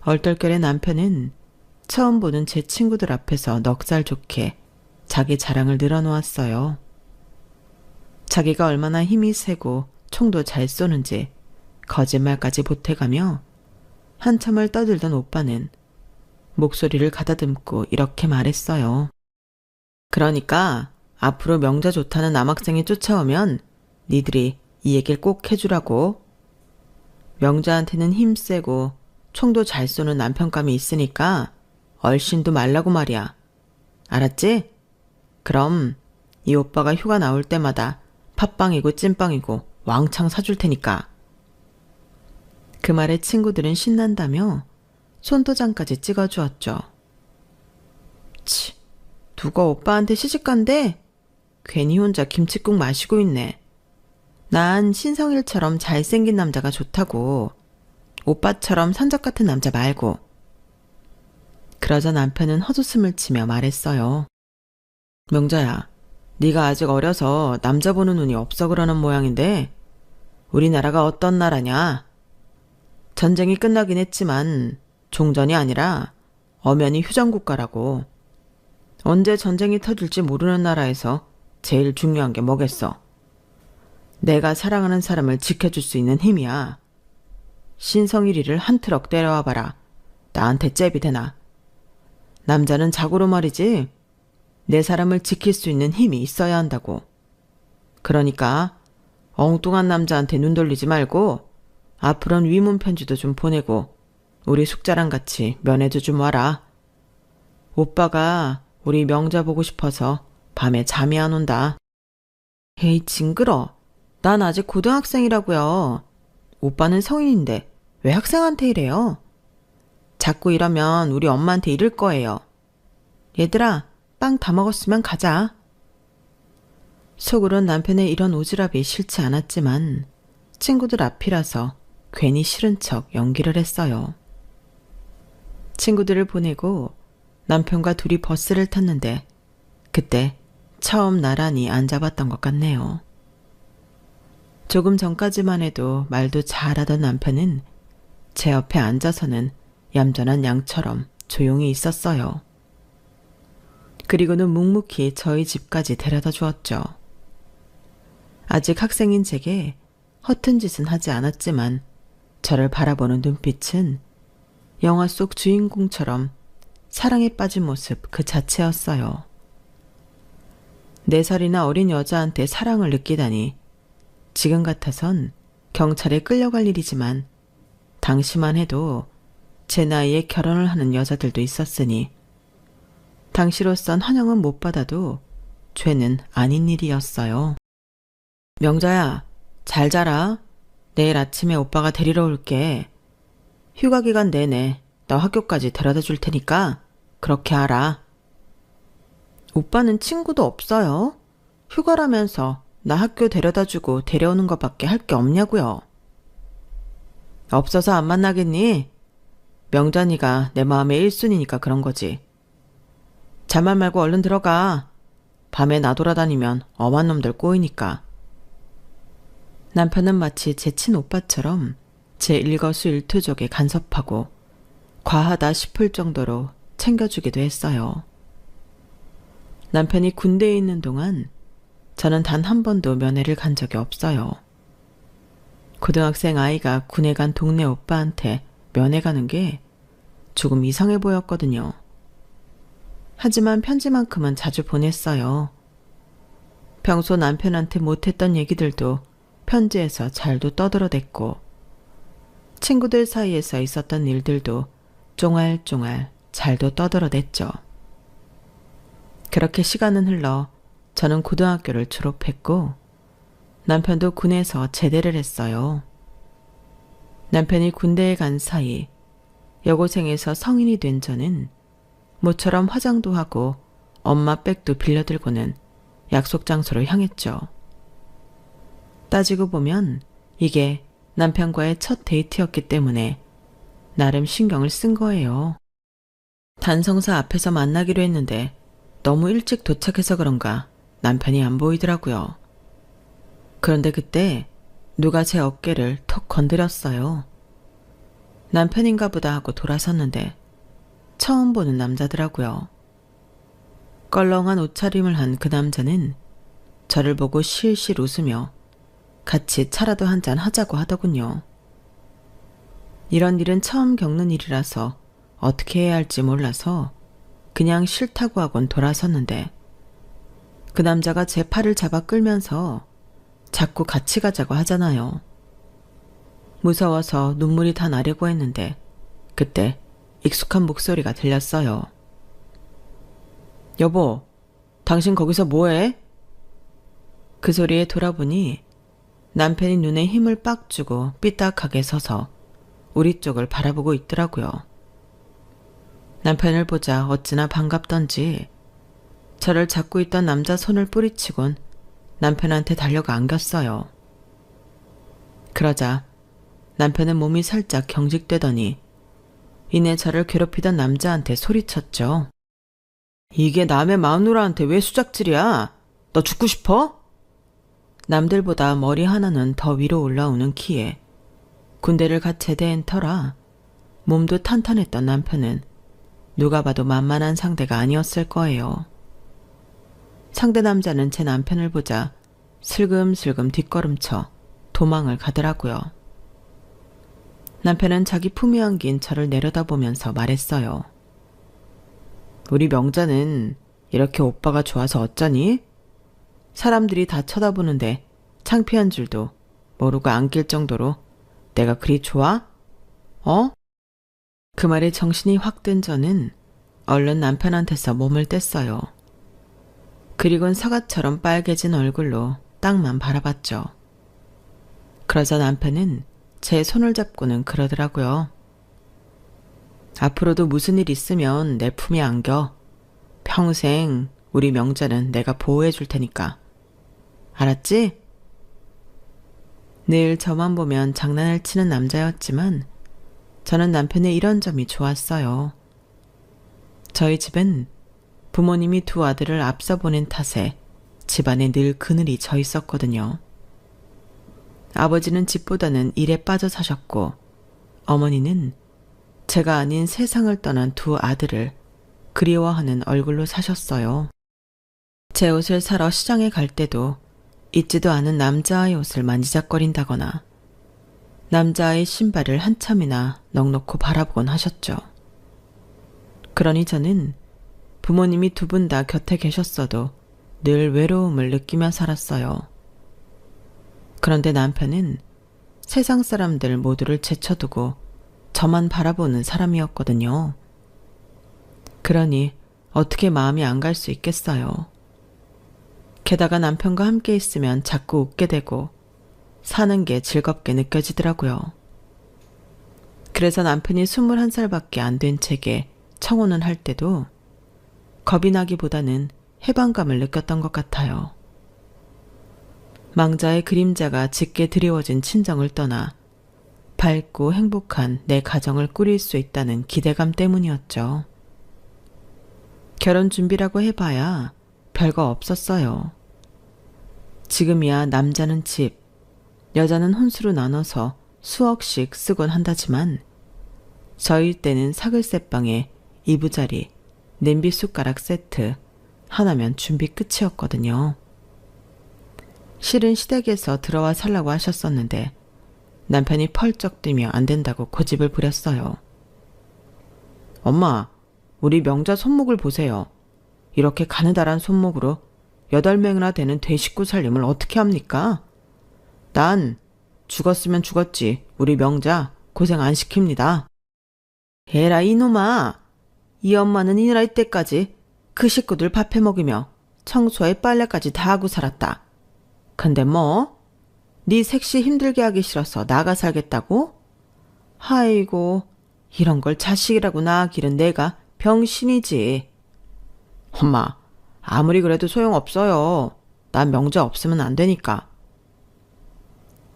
얼떨결에 남편은 처음 보는 제 친구들 앞에서 넉살 좋게 자기 자랑을 늘어놓았어요. 자기가 얼마나 힘이 세고 총도 잘 쏘는지 거짓말까지 보태가며 한참을 떠들던 오빠는 목소리를 가다듬고 이렇게 말했어요. 그러니까 앞으로 명자 좋다는 남학생이 쫓아오면 니들이 이 얘기를 꼭 해주라고. 명자한테는 힘세고 총도 잘 쏘는 남편감이 있으니까 얼씬도 말라고 말이야. 알았지? 그럼 이 오빠가 휴가 나올 때마다 팥빵이고 찐빵이고 왕창 사줄 테니까. 그 말에 친구들은 신난다며 손도장까지 찍어주었죠. 치, 누가 오빠한테 시집간대? 괜히 혼자 김칫국 마시고 있네. 난 신성일처럼 잘생긴 남자가 좋다고. 오빠처럼 산적 같은 남자 말고. 그러자 남편은 헛웃음을 치며 말했어요. 명자야, 네가 아직 어려서 남자 보는 눈이 없어 그러는 모양인데 우리나라가 어떤 나라냐? 전쟁이 끝나긴 했지만 종전이 아니라 엄연히 휴전국가라고. 언제 전쟁이 터질지 모르는 나라에서 제일 중요한 게 뭐겠어? 내가 사랑하는 사람을 지켜줄 수 있는 힘이야. 신성일이를 한 트럭 때려와 봐라. 나한테 잽이 되나? 남자는 자고로 말이지. 내 사람을 지킬 수 있는 힘이 있어야 한다고. 그러니까 엉뚱한 남자한테 눈 돌리지 말고 앞으로는 위문 편지도 좀 보내고 우리 숙자랑 같이 면회도 좀 와라. 오빠가 우리 명자 보고 싶어서 밤에 잠이 안 온다. 에이, 징그러. 난 아직 고등학생이라고요. 오빠는 성인인데 왜 학생한테 이래요? 자꾸 이러면 우리 엄마한테 이를 거예요. 얘들아, 빵 다 먹었으면 가자. 속으론 남편의 이런 오지랖이 싫지 않았지만 친구들 앞이라서 괜히 싫은 척 연기를 했어요. 친구들을 보내고 남편과 둘이 버스를 탔는데 그때 처음 나란히 앉아봤던 것 같네요. 조금 전까지만 해도 말도 잘하던 남편은 제 옆에 앉아서는 얌전한 양처럼 조용히 있었어요. 그리고는 묵묵히 저희 집까지 데려다 주었죠. 아직 학생인 제게 허튼 짓은 하지 않았지만 저를 바라보는 눈빛은 영화 속 주인공처럼 사랑에 빠진 모습 그 자체였어요. 4살이나 어린 여자한테 사랑을 느끼다니 지금 같아선 경찰에 끌려갈 일이지만 당시만 해도 제 나이에 결혼을 하는 여자들도 있었으니 당시로선 환영은 못 받아도 죄는 아닌 일이었어요. 명자야, 잘 자라. 내일 아침에 오빠가 데리러 올게. 휴가 기간 내내 너 학교까지 데려다 줄 테니까 그렇게 알아. 오빠는 친구도 없어요? 휴가라면서 나 학교 데려다주고 데려오는 것밖에 할 게 없냐고요. 없어서 안 만나겠니? 명자니가 내 마음의 1순위니까 그런 거지. 자만 말고 얼른 들어가. 밤에 나돌아다니면 엄한 놈들 꼬이니까. 남편은 마치 제 친오빠처럼 제 일거수일투족에 간섭하고 과하다 싶을 정도로 챙겨주기도 했어요. 남편이 군대에 있는 동안 저는 단 한 번도 면회를 간 적이 없어요. 고등학생 아이가 군에 간 동네 오빠한테 면회 가는 게 조금 이상해 보였거든요. 하지만 편지만큼은 자주 보냈어요. 평소 남편한테 못했던 얘기들도 편지에서 잘도 떠들어댔고 친구들 사이에서 있었던 일들도 쫑알쫑알 잘도 떠들어댔죠. 그렇게 시간은 흘러 저는 고등학교를 졸업했고 남편도 군에서 제대를 했어요. 남편이 군대에 간 사이 여고생에서 성인이 된 저는 모처럼 화장도 하고 엄마 백도 빌려들고는 약속 장소로 향했죠. 따지고 보면 이게 남편과의 첫 데이트였기 때문에 나름 신경을 쓴 거예요. 단성사 앞에서 만나기로 했는데 너무 일찍 도착해서 그런가 남편이 안 보이더라고요. 그런데 그때 누가 제 어깨를 턱 건드렸어요. 남편인가 보다 하고 돌아섰는데 처음 보는 남자더라고요. 껄렁한 옷차림을 한 그 남자는 저를 보고 실실 웃으며 같이 차라도 한잔 하자고 하더군요. 이런 일은 처음 겪는 일이라서 어떻게 해야 할지 몰라서 그냥 싫다고 하곤 돌아섰는데 그 남자가 제 팔을 잡아 끌면서 자꾸 같이 가자고 하잖아요. 무서워서 눈물이 다 나려고 했는데 그때 익숙한 목소리가 들렸어요. 여보, 당신 거기서 뭐해? 그 소리에 돌아보니 남편이 눈에 힘을 빡 주고 삐딱하게 서서 우리 쪽을 바라보고 있더라고요. 남편을 보자 어찌나 반갑던지 저를 잡고 있던 남자 손을 뿌리치곤 남편한테 달려가 안겼어요. 그러자 남편은 몸이 살짝 경직되더니 이내 저를 괴롭히던 남자한테 소리쳤죠. 이게 남의 마누라한테 왜 수작질이야? 너 죽고 싶어? 남들보다 머리 하나는 더 위로 올라오는 키에 군대를 갓 제대한 터라 몸도 탄탄했던 남편은 누가 봐도 만만한 상대가 아니었을 거예요. 상대 남자는 제 남편을 보자 슬금슬금 뒷걸음쳐 도망을 가더라고요. 남편은 자기 품에 안긴 저를 내려다보면서 말했어요. 우리 명자는 이렇게 오빠가 좋아서 어쩌니? 사람들이 다 쳐다보는데 창피한 줄도 모르고 안길 정도로 내가 그리 좋아? 어? 그 말에 정신이 확 든 저는 얼른 남편한테서 몸을 뗐어요. 그리곤 사과처럼 빨개진 얼굴로 땅만 바라봤죠. 그러자 남편은 제 손을 잡고는 그러더라고요. 앞으로도 무슨 일 있으면 내 품에 안겨. 평생 우리 명자는 내가 보호해 줄 테니까. 알았지? 늘 저만 보면 장난을 치는 남자였지만 저는 남편의 이런 점이 좋았어요. 저희 집은 부모님이 두 아들을 앞서 보낸 탓에 집안에 늘 그늘이 져 있었거든요. 아버지는 집보다는 일에 빠져 사셨고 어머니는 제가 아닌 세상을 떠난 두 아들을 그리워하는 얼굴로 사셨어요. 제 옷을 사러 시장에 갈 때도 잊지도 않은 남자아이 옷을 만지작거린다거나 남자아이 신발을 한참이나 넋놓고 바라보곤 하셨죠. 그러니 저는 부모님이 두 분 다 곁에 계셨어도 늘 외로움을 느끼며 살았어요. 그런데 남편은 세상 사람들 모두를 제쳐두고 저만 바라보는 사람이었거든요. 그러니 어떻게 마음이 안 갈 수 있겠어요. 게다가 남편과 함께 있으면 자꾸 웃게 되고 사는 게 즐겁게 느껴지더라고요. 그래서 남편이 21살밖에 안 된 제게 청혼을 할 때도 겁이 나기보다는 해방감을 느꼈던 것 같아요. 망자의 그림자가 짙게 드리워진 친정을 떠나 밝고 행복한 내 가정을 꾸릴 수 있다는 기대감 때문이었죠. 결혼 준비라고 해봐야 별거 없었어요. 지금이야 남자는 집, 여자는 혼수로 나눠서 수억씩 쓰곤 한다지만 저희 때는 사글세방에 이부자리, 냄비 숟가락 세트 하나면 준비 끝이었거든요. 실은 시댁에서 들어와 살라고 하셨었는데 남편이 펄쩍 뛰며 안 된다고 고집을 부렸어요. 엄마, 우리 명자 손목을 보세요. 이렇게 가느다란 손목으로 8명이나 되는 돼식구 살림을 어떻게 합니까? 난 죽었으면 죽었지. 우리 명자 고생 안 시킵니다. 에라 이놈아. 이 엄마는 이 나이 때까지 그 식구들 밥해 먹이며 청소에 빨래까지 다 하고 살았다. 근데 뭐? 네 색시 힘들게 하기 싫어서 나가 살겠다고? 아이고, 이런 걸 자식이라고 낳아기른 내가 병신이지. 엄마, 아무리 그래도 소용없어요. 난 명자 없으면 안 되니까.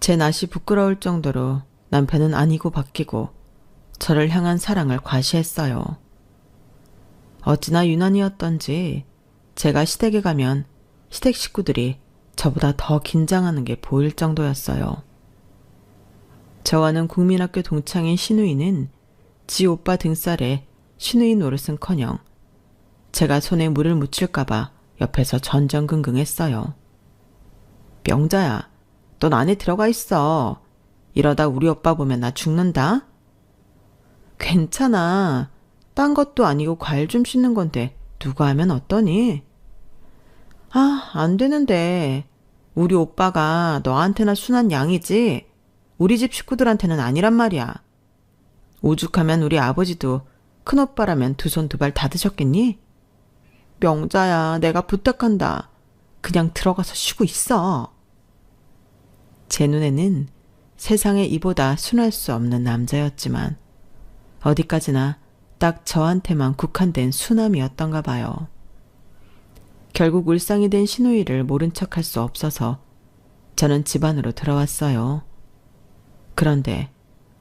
제 낯이 부끄러울 정도로 남편은 아니고 바뀌고 저를 향한 사랑을 과시했어요. 어찌나 유난이었던지 제가 시댁에 가면 시댁 식구들이 저보다 더 긴장하는 게 보일 정도였어요. 저와는 국민학교 동창인 시누이는 지 오빠 등살에 시누이 노릇은커녕 제가 손에 물을 묻힐까봐 옆에서 전전긍긍했어요. 명자야, 넌 안에 들어가 있어. 이러다 우리 오빠 보면 나 죽는다. 괜찮아. 딴 것도 아니고 과일 좀 씻는 건데 누가 하면 어떠니? 아, 안 되는데. 우리 오빠가 너한테나 순한 양이지 우리 집 식구들한테는 아니란 말이야. 오죽하면 우리 아버지도 큰오빠라면 두 손 두 발 다 드셨겠니? 명자야, 내가 부탁한다. 그냥 들어가서 쉬고 있어. 제 눈에는 세상에 이보다 순할 수 없는 남자였지만 어디까지나 딱 저한테만 국한된 순함이었던가 봐요. 결국 울상이 된 시누이를 모른 척할 수 없어서 저는 집 안으로 들어왔어요. 그런데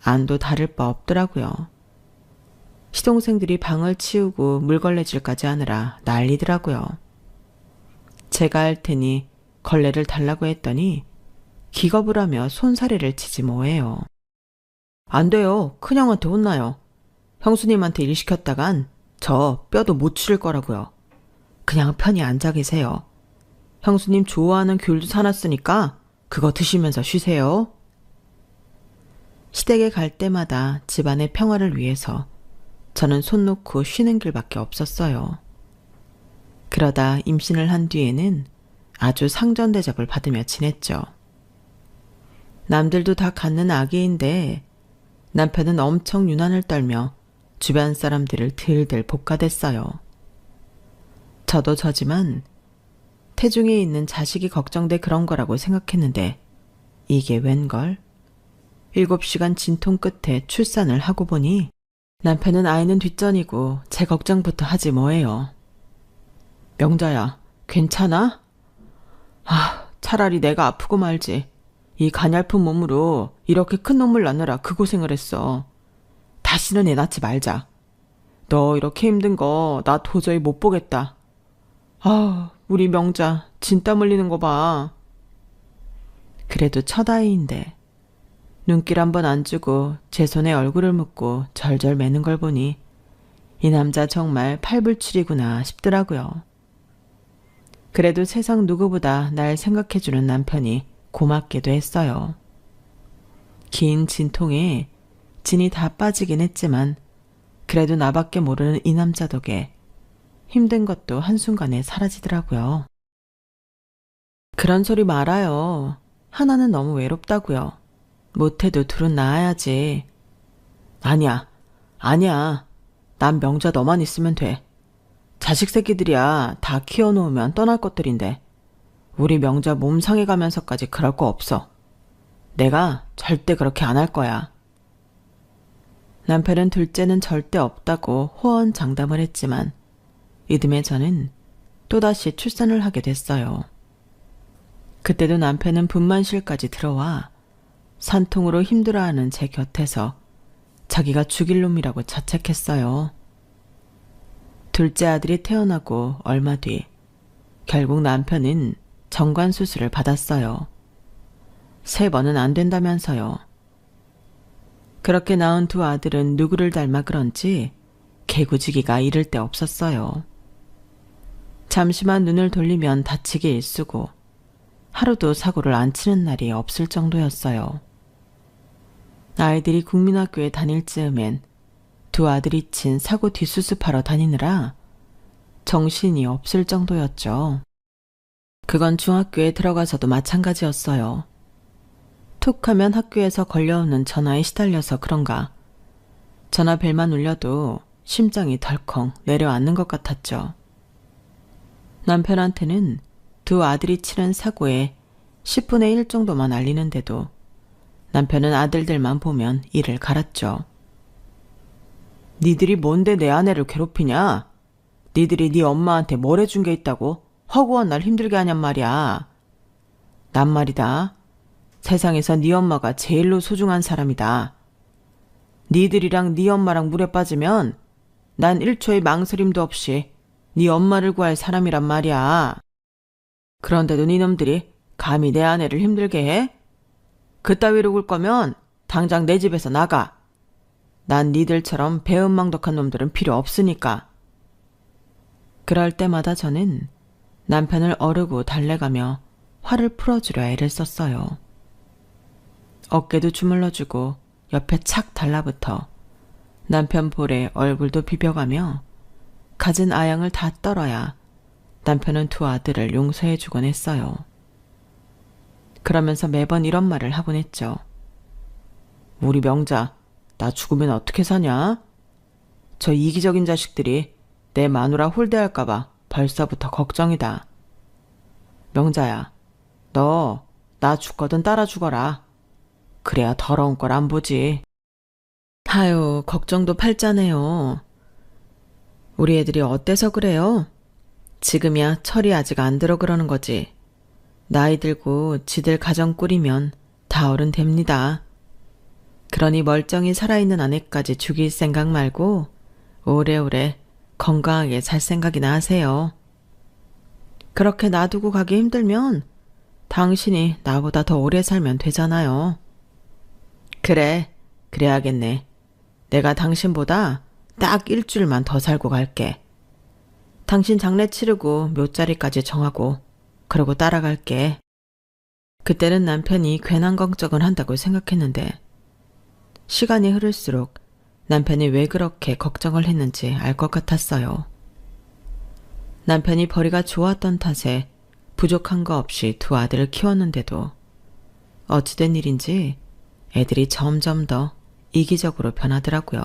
안도 다를 바 없더라고요. 시동생들이 방을 치우고 물걸레질까지 하느라 난리더라고요. 제가 할 테니 걸레를 달라고 했더니 기겁을 하며 손사래를 치지 뭐해요. 안 돼요. 큰형한테 혼나요. 형수님한테 일 시켰다간 저 뼈도 못 추릴 거라고요. 그냥 편히 앉아 계세요. 형수님 좋아하는 귤도 사놨으니까 그거 드시면서 쉬세요. 시댁에 갈 때마다 집안의 평화를 위해서 저는 손 놓고 쉬는 길밖에 없었어요. 그러다 임신을 한 뒤에는 아주 상전대접을 받으며 지냈죠. 남들도 다 갖는 아기인데 남편은 엄청 유난을 떨며 주변 사람들을 들들 볶아댔어요. 저도 저지만 태중에 있는 자식이 걱정돼 그런 거라고 생각했는데 이게 웬걸? 7시간 진통 끝에 출산을 하고 보니 남편은 아이는 뒷전이고 제 걱정부터 하지 뭐예요. 명자야, 괜찮아? 아, 차라리 내가 아프고 말지. 이 가냘픈 몸으로 이렇게 큰 놈을 낳느라 그 고생을 했어. 다시는 애 낳지 말자. 너 이렇게 힘든 거 나 도저히 못 보겠다. 아, 우리 명자 진땀 흘리는 거 봐. 그래도 첫 아이인데 눈길 한번 안 주고 제 손에 얼굴을 묻고 절절 매는 걸 보니 이 남자 정말 팔불출이구나 싶더라고요. 그래도 세상 누구보다 날 생각해주는 남편이 고맙기도 했어요. 긴 진통에 진이 다 빠지긴 했지만 그래도 나밖에 모르는 이 남자 덕에 힘든 것도 한순간에 사라지더라고요. 그런 소리 말아요. 하나는 너무 외롭다고요. 못해도 둘은 낳아야지. 아니야. 난 명자 너만 있으면 돼. 자식 새끼들이야 다 키워놓으면 떠날 것들인데 우리 명자 몸 상해가면서까지 그럴 거 없어. 내가 절대 그렇게 안 할 거야. 남편은 둘째는 절대 없다고 호언장담을 했지만 이듬해 저는 또다시 출산을 하게 됐어요. 그때도 남편은 분만실까지 들어와 산통으로 힘들어하는 제 곁에서 자기가 죽일 놈이라고 자책했어요. 둘째 아들이 태어나고 얼마 뒤 결국 남편은 정관수술을 받았어요. 3번은 안 된다면서요. 그렇게 낳은 두 아들은 누구를 닮아 그런지 개구지기가 이를 데 없었어요. 잠시만 눈을 돌리면 다치게 일쑤고 하루도 사고를 안 치는 날이 없을 정도였어요. 아이들이 국민학교에 다닐 즈음엔 두 아들이 친 사고 뒷수습하러 다니느라 정신이 없을 정도였죠. 그건 중학교에 들어가서도 마찬가지였어요. 툭 하면 학교에서 걸려오는 전화에 시달려서 그런가 전화벨만 울려도 심장이 덜컹 내려앉는 것 같았죠. 남편한테는 두 아들이 치른 사고에 10분의 1 정도만 알리는데도 남편은 아들들만 보면 이를 갈았죠. 니들이 뭔데 내 아내를 괴롭히냐? 니들이 네 엄마한테 뭘 해준 게 있다고 허구한 날 힘들게 하냔 말이야. 난 말이다. 세상에서 네 엄마가 제일로 소중한 사람이다. 니들이랑 네 엄마랑 물에 빠지면 난 1초의 망설임도 없이 네 엄마를 구할 사람이란 말이야. 그런데도 니놈들이 감히 내 아내를 힘들게 해? 그따위로 굴 거면 당장 내 집에서 나가. 난 니들처럼 배은망덕한 놈들은 필요 없으니까. 그럴 때마다 저는 남편을 어르고 달래가며 화를 풀어주려 애를 썼어요. 어깨도 주물러주고 옆에 착 달라붙어 남편 볼에 얼굴도 비벼가며 갖은 아양을 다 떨어야 남편은 두 아들을 용서해주곤 했어요. 그러면서 매번 이런 말을 하곤 했죠. 우리 명자, 나 죽으면 어떻게 사냐? 저 이기적인 자식들이 내 마누라 홀대할까봐 벌써부터 걱정이다. 명자야, 너 나 죽거든 따라 죽어라. 그래야 더러운 걸 안 보지. 아유, 걱정도 팔자네요. 우리 애들이 어때서 그래요? 지금이야 철이 아직 안 들어 그러는 거지. 나이 들고 지들 가정 꾸리면 다 어른 됩니다. 그러니 멀쩡히 살아있는 아내까지 죽일 생각 말고 오래오래 건강하게 살 생각이나 하세요. 그렇게 놔두고 가기 힘들면 당신이 나보다 더 오래 살면 되잖아요. 그래, 그래야겠네. 내가 당신보다 딱 1주일만 더 살고 갈게. 당신 장례 치르고 묘자리까지 정하고 그러고 따라갈게. 그때는 남편이 괜한 걱정을 한다고 생각했는데 시간이 흐를수록 남편이 왜 그렇게 걱정을 했는지 알 것 같았어요. 남편이 벌이가 좋았던 탓에 부족한 거 없이 두 아들을 키웠는데도 어찌된 일인지 애들이 점점 더 이기적으로 변하더라고요.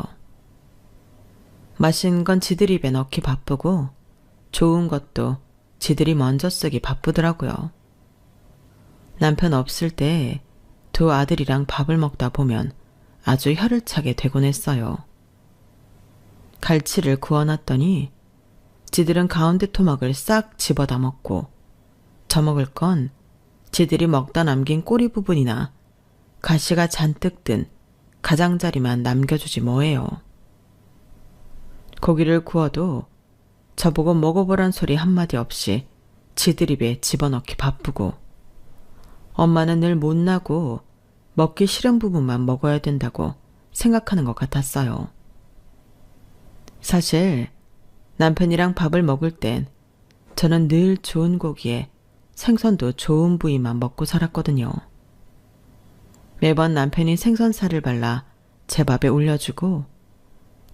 맛있는 건 지들 입에 넣기 바쁘고 좋은 것도 지들이 먼저 쓰기 바쁘더라고요. 남편 없을 때 두 아들이랑 밥을 먹다 보면 아주 혀를 차게 되곤 했어요. 갈치를 구워놨더니 지들은 가운데 토막을 싹 집어다 먹고 저 먹을 건 지들이 먹다 남긴 꼬리 부분이나 가시가 잔뜩 든 가장자리만 남겨주지 뭐예요. 고기를 구워도 저보고 먹어보란 소리 한마디 없이 지들 입에 집어넣기 바쁘고 엄마는 늘 못나고 먹기 싫은 부분만 먹어야 된다고 생각하는 것 같았어요. 사실 남편이랑 밥을 먹을 땐 저는 늘 좋은 고기에 생선도 좋은 부위만 먹고 살았거든요. 매번 남편이 생선살을 발라 제 밥에 올려주고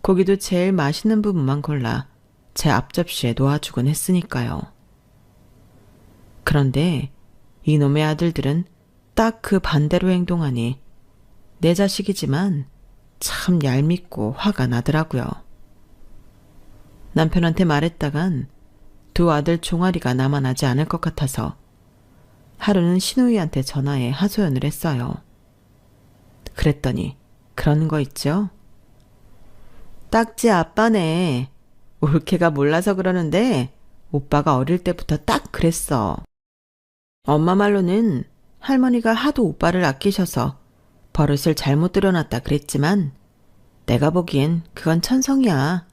고기도 제일 맛있는 부분만 골라 제 앞접시에 놓아주곤 했으니까요. 그런데 이놈의 아들들은 딱 그 반대로 행동하니 내 자식이지만 참 얄밉고 화가 나더라고요. 남편한테 말했다간 두 아들 종아리가 남아나지 않을 것 같아서 하루는 시누이한테 전화해 하소연을 했어요. 그랬더니 그러는 거 있죠? 딱지 아빠네. 올케가 몰라서 그러는데 오빠가 어릴 때부터 딱 그랬어. 엄마 말로는 할머니가 하도 오빠를 아끼셔서 버릇을 잘못 들여놨다 그랬지만 내가 보기엔 그건 천성이야.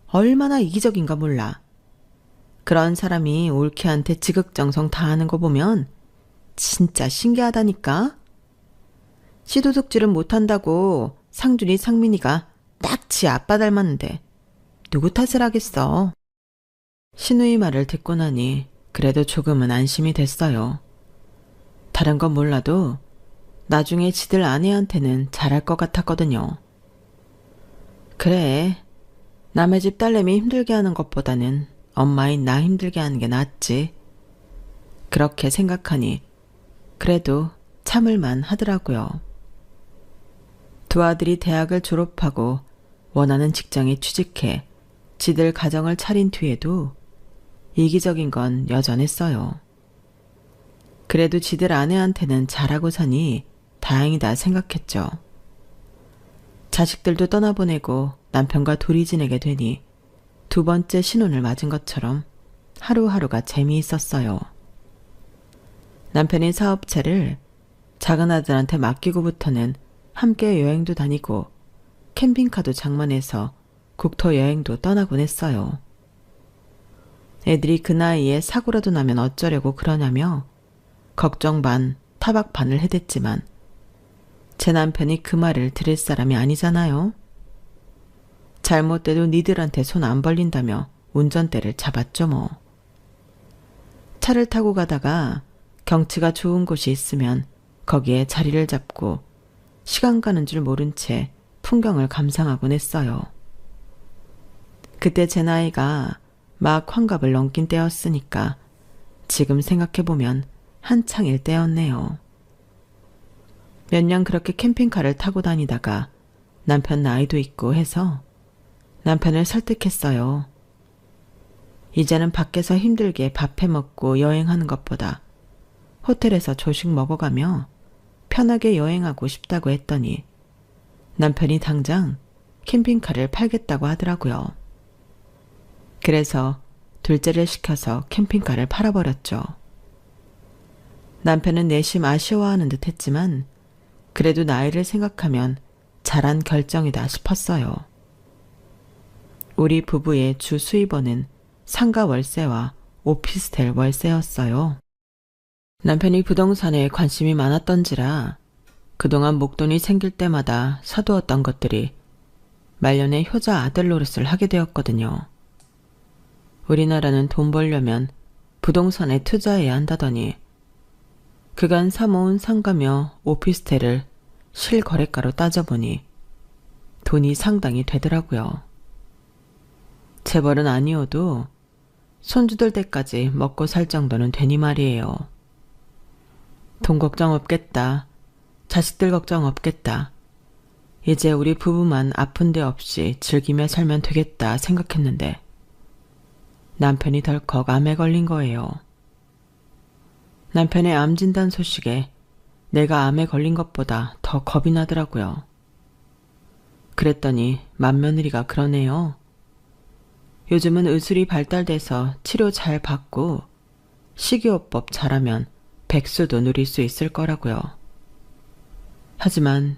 얼마나 이기적인가 몰라. 그런 사람이 올케한테 지극정성 다하는 거 보면 진짜 신기하다니까. 시도둑질은 못한다고 상준이 상민이가 딱 지 아빠 닮았는데 누구 탓을 하겠어. 시누이 말을 듣고 나니 그래도 조금은 안심이 됐어요. 다른 건 몰라도 나중에 지들 아내한테는 잘할 것 같았거든요. 그래, 남의 집 딸내미 힘들게 하는 것보다는 엄마인 나 힘들게 하는 게 낫지. 그렇게 생각하니 그래도 참을만 하더라고요. 두 아들이 대학을 졸업하고 원하는 직장에 취직해 지들 가정을 차린 뒤에도 이기적인 건 여전했어요. 그래도 지들 아내한테는 잘하고 사니 다행이다 생각했죠. 자식들도 떠나보내고 남편과 둘이 지내게 되니 두 번째 신혼을 맞은 것처럼 하루하루가 재미있었어요. 남편이 사업체를 작은 아들한테 맡기고부터는 함께 여행도 다니고 캠핑카도 장만해서 국토 여행도 떠나곤 했어요. 애들이 그 나이에 사고라도 나면 어쩌려고 그러냐며 걱정 반, 타박 반을 해댔지만 제 남편이 그 말을 들을 사람이 아니잖아요. 잘못돼도 니들한테 손 안 벌린다며 운전대를 잡았죠 뭐. 차를 타고 가다가 경치가 좋은 곳이 있으면 거기에 자리를 잡고 시간 가는 줄 모른 채 풍경을 감상하곤 했어요. 그때 제 나이가 막 환갑을 넘긴 때였으니까 지금 생각해보면 한창일 때였네요. 몇 년 그렇게 캠핑카를 타고 다니다가 남편 나이도 있고 해서 남편을 설득했어요. 이제는 밖에서 힘들게 밥 해먹고 여행하는 것보다 호텔에서 조식 먹어가며 편하게 여행하고 싶다고 했더니 남편이 당장 캠핑카를 팔겠다고 하더라고요. 그래서 둘째를 시켜서 캠핑카를 팔아버렸죠. 남편은 내심 아쉬워하는 듯 했지만 그래도 나이를 생각하면 잘한 결정이다 싶었어요. 우리 부부의 주 수입원은 상가 월세와 오피스텔 월세였어요. 남편이 부동산에 관심이 많았던지라 그동안 목돈이 생길 때마다 사두었던 것들이 말년에 효자 아들 노릇을 하게 되었거든요. 우리나라는 돈 벌려면 부동산에 투자해야 한다더니 그간 사모은 상가며 오피스텔을 실거래가로 따져보니 돈이 상당히 되더라고요. 재벌은 아니어도 손주들 때까지 먹고 살 정도는 되니 말이에요. 돈 걱정 없겠다. 자식들 걱정 없겠다. 이제 우리 부부만 아픈 데 없이 즐기며 살면 되겠다 생각했는데 남편이 덜컥 암에 걸린 거예요. 남편의 암 진단 소식에 내가 암에 걸린 것보다 더 겁이 나더라고요. 그랬더니 맏며느리가 그러네요. 요즘은 의술이 발달돼서 치료 잘 받고 식이요법 잘하면 백수도 누릴 수 있을 거라고요. 하지만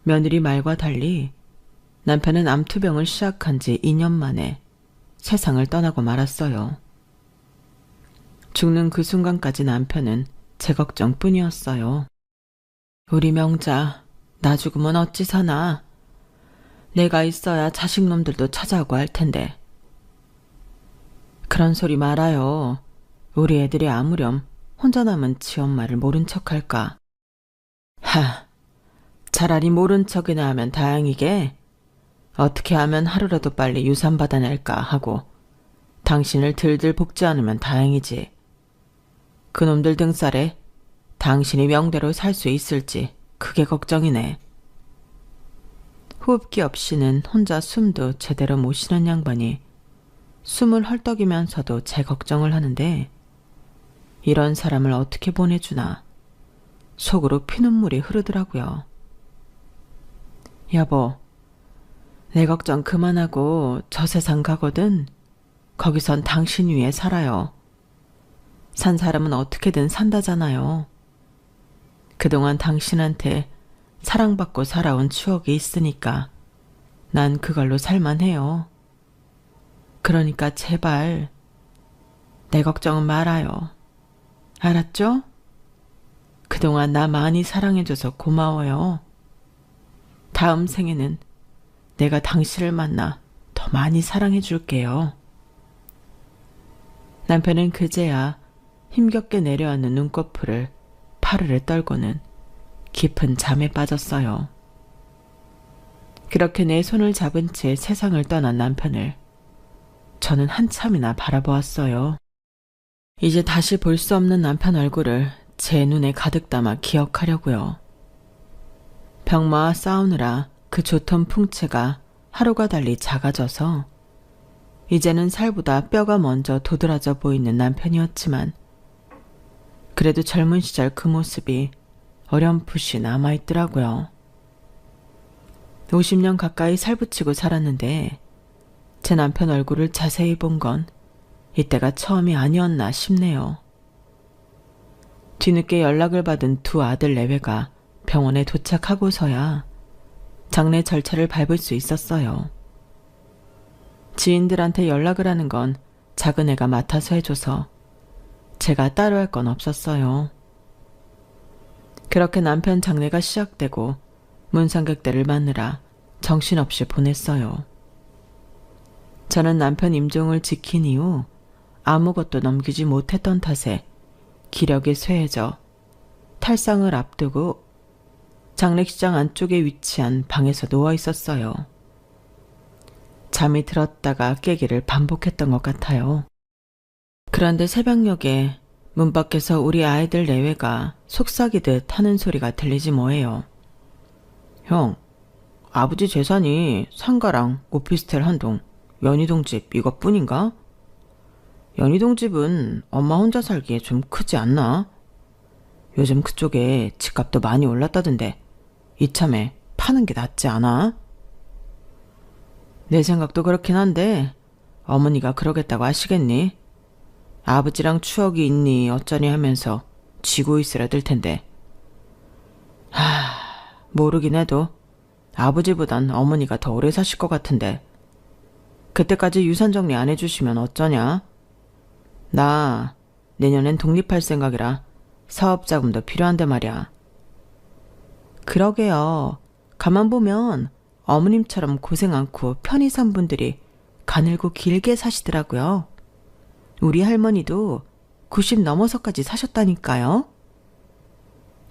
며느리 말과 달리 남편은 암투병을 시작한 지 2년 만에 세상을 떠나고 말았어요. 죽는 그 순간까지 남편은 제 걱정뿐이었어요. 우리 명자, 나 죽으면 어찌 사나? 내가 있어야 자식놈들도 찾아오고 할 텐데. 그런 소리 말아요. 우리 애들이 아무렴 혼자 남은 지엄마를 모른 척할까. 차라리 모른 척이나 하면 다행이게. 어떻게 하면 하루라도 빨리 유산 받아낼까 하고 당신을 들들 볶지 않으면 다행이지. 그놈들 등살에 당신이 명대로 살 수 있을지 그게 걱정이네. 호흡기 없이는 혼자 숨도 제대로 못 쉬는 양반이 숨을 헐떡이면서도 제 걱정을 하는데 이런 사람을 어떻게 보내주나 속으로 피눈물이 흐르더라고요. 여보, 내 걱정 그만하고 저 세상 가거든 거기선 당신 위에 살아요. 산 사람은 어떻게든 산다잖아요. 그동안 당신한테 사랑받고 살아온 추억이 있으니까 난 그걸로 살만해요. 그러니까 제발 내 걱정은 말아요. 알았죠? 그동안 나 많이 사랑해줘서 고마워요. 다음 생에는 내가 당신을 만나 더 많이 사랑해줄게요. 남편은 그제야 힘겹게 내려앉는 눈꺼풀을 파르르 떨고는 깊은 잠에 빠졌어요. 그렇게 내 손을 잡은 채 세상을 떠난 남편을 저는 한참이나 바라보았어요. 이제 다시 볼 수 없는 남편 얼굴을 제 눈에 가득 담아 기억하려고요. 병마와 싸우느라 그 좋던 풍채가 하루가 달리 작아져서 이제는 살보다 뼈가 먼저 도드라져 보이는 남편이었지만 그래도 젊은 시절 그 모습이 어렴풋이 남아있더라고요. 50년 가까이 살붙이고 살았는데 제 남편 얼굴을 자세히 본 건 이때가 처음이 아니었나 싶네요. 뒤늦게 연락을 받은 두 아들 내외가 병원에 도착하고서야 장례 절차를 밟을 수 있었어요. 지인들한테 연락을 하는 건 작은 애가 맡아서 해줘서 제가 따로 할 건 없었어요. 그렇게 남편 장례가 시작되고 문상객들을 맞느라 정신없이 보냈어요. 저는 남편 임종을 지킨 이후 아무것도 넘기지 못했던 탓에 기력이 쇠해져 탈상을 앞두고 장례식장 안쪽에 위치한 방에서 누워 있었어요. 잠이 들었다가 깨기를 반복했던 것 같아요. 그런데 새벽녘에 문 밖에서 우리 아이들 내외가 속삭이듯 하는 소리가 들리지 뭐예요. 형, 아버지 재산이 상가랑 오피스텔 한 동, 연희동 집 이것뿐인가? 연희동 집은 엄마 혼자 살기에 좀 크지 않나? 요즘 그쪽에 집값도 많이 올랐다던데 이참에 파는 게 낫지 않아? 내 생각도 그렇긴 한데 어머니가 그러겠다고 하시겠니? 아버지랑 추억이 있니 어쩌니 하면서 쥐고 있으려 들 텐데. 모르긴 해도 아버지보단 어머니가 더 오래 사실 것 같은데 그때까지 유산 정리 안 해주시면 어쩌냐? 나 내년엔 독립할 생각이라 사업 자금도 필요한데 말이야. 그러게요. 가만 보면 어머님처럼 고생 않고 편히 산 분들이 가늘고 길게 사시더라고요. 우리 할머니도 90 넘어서까지 사셨다니까요.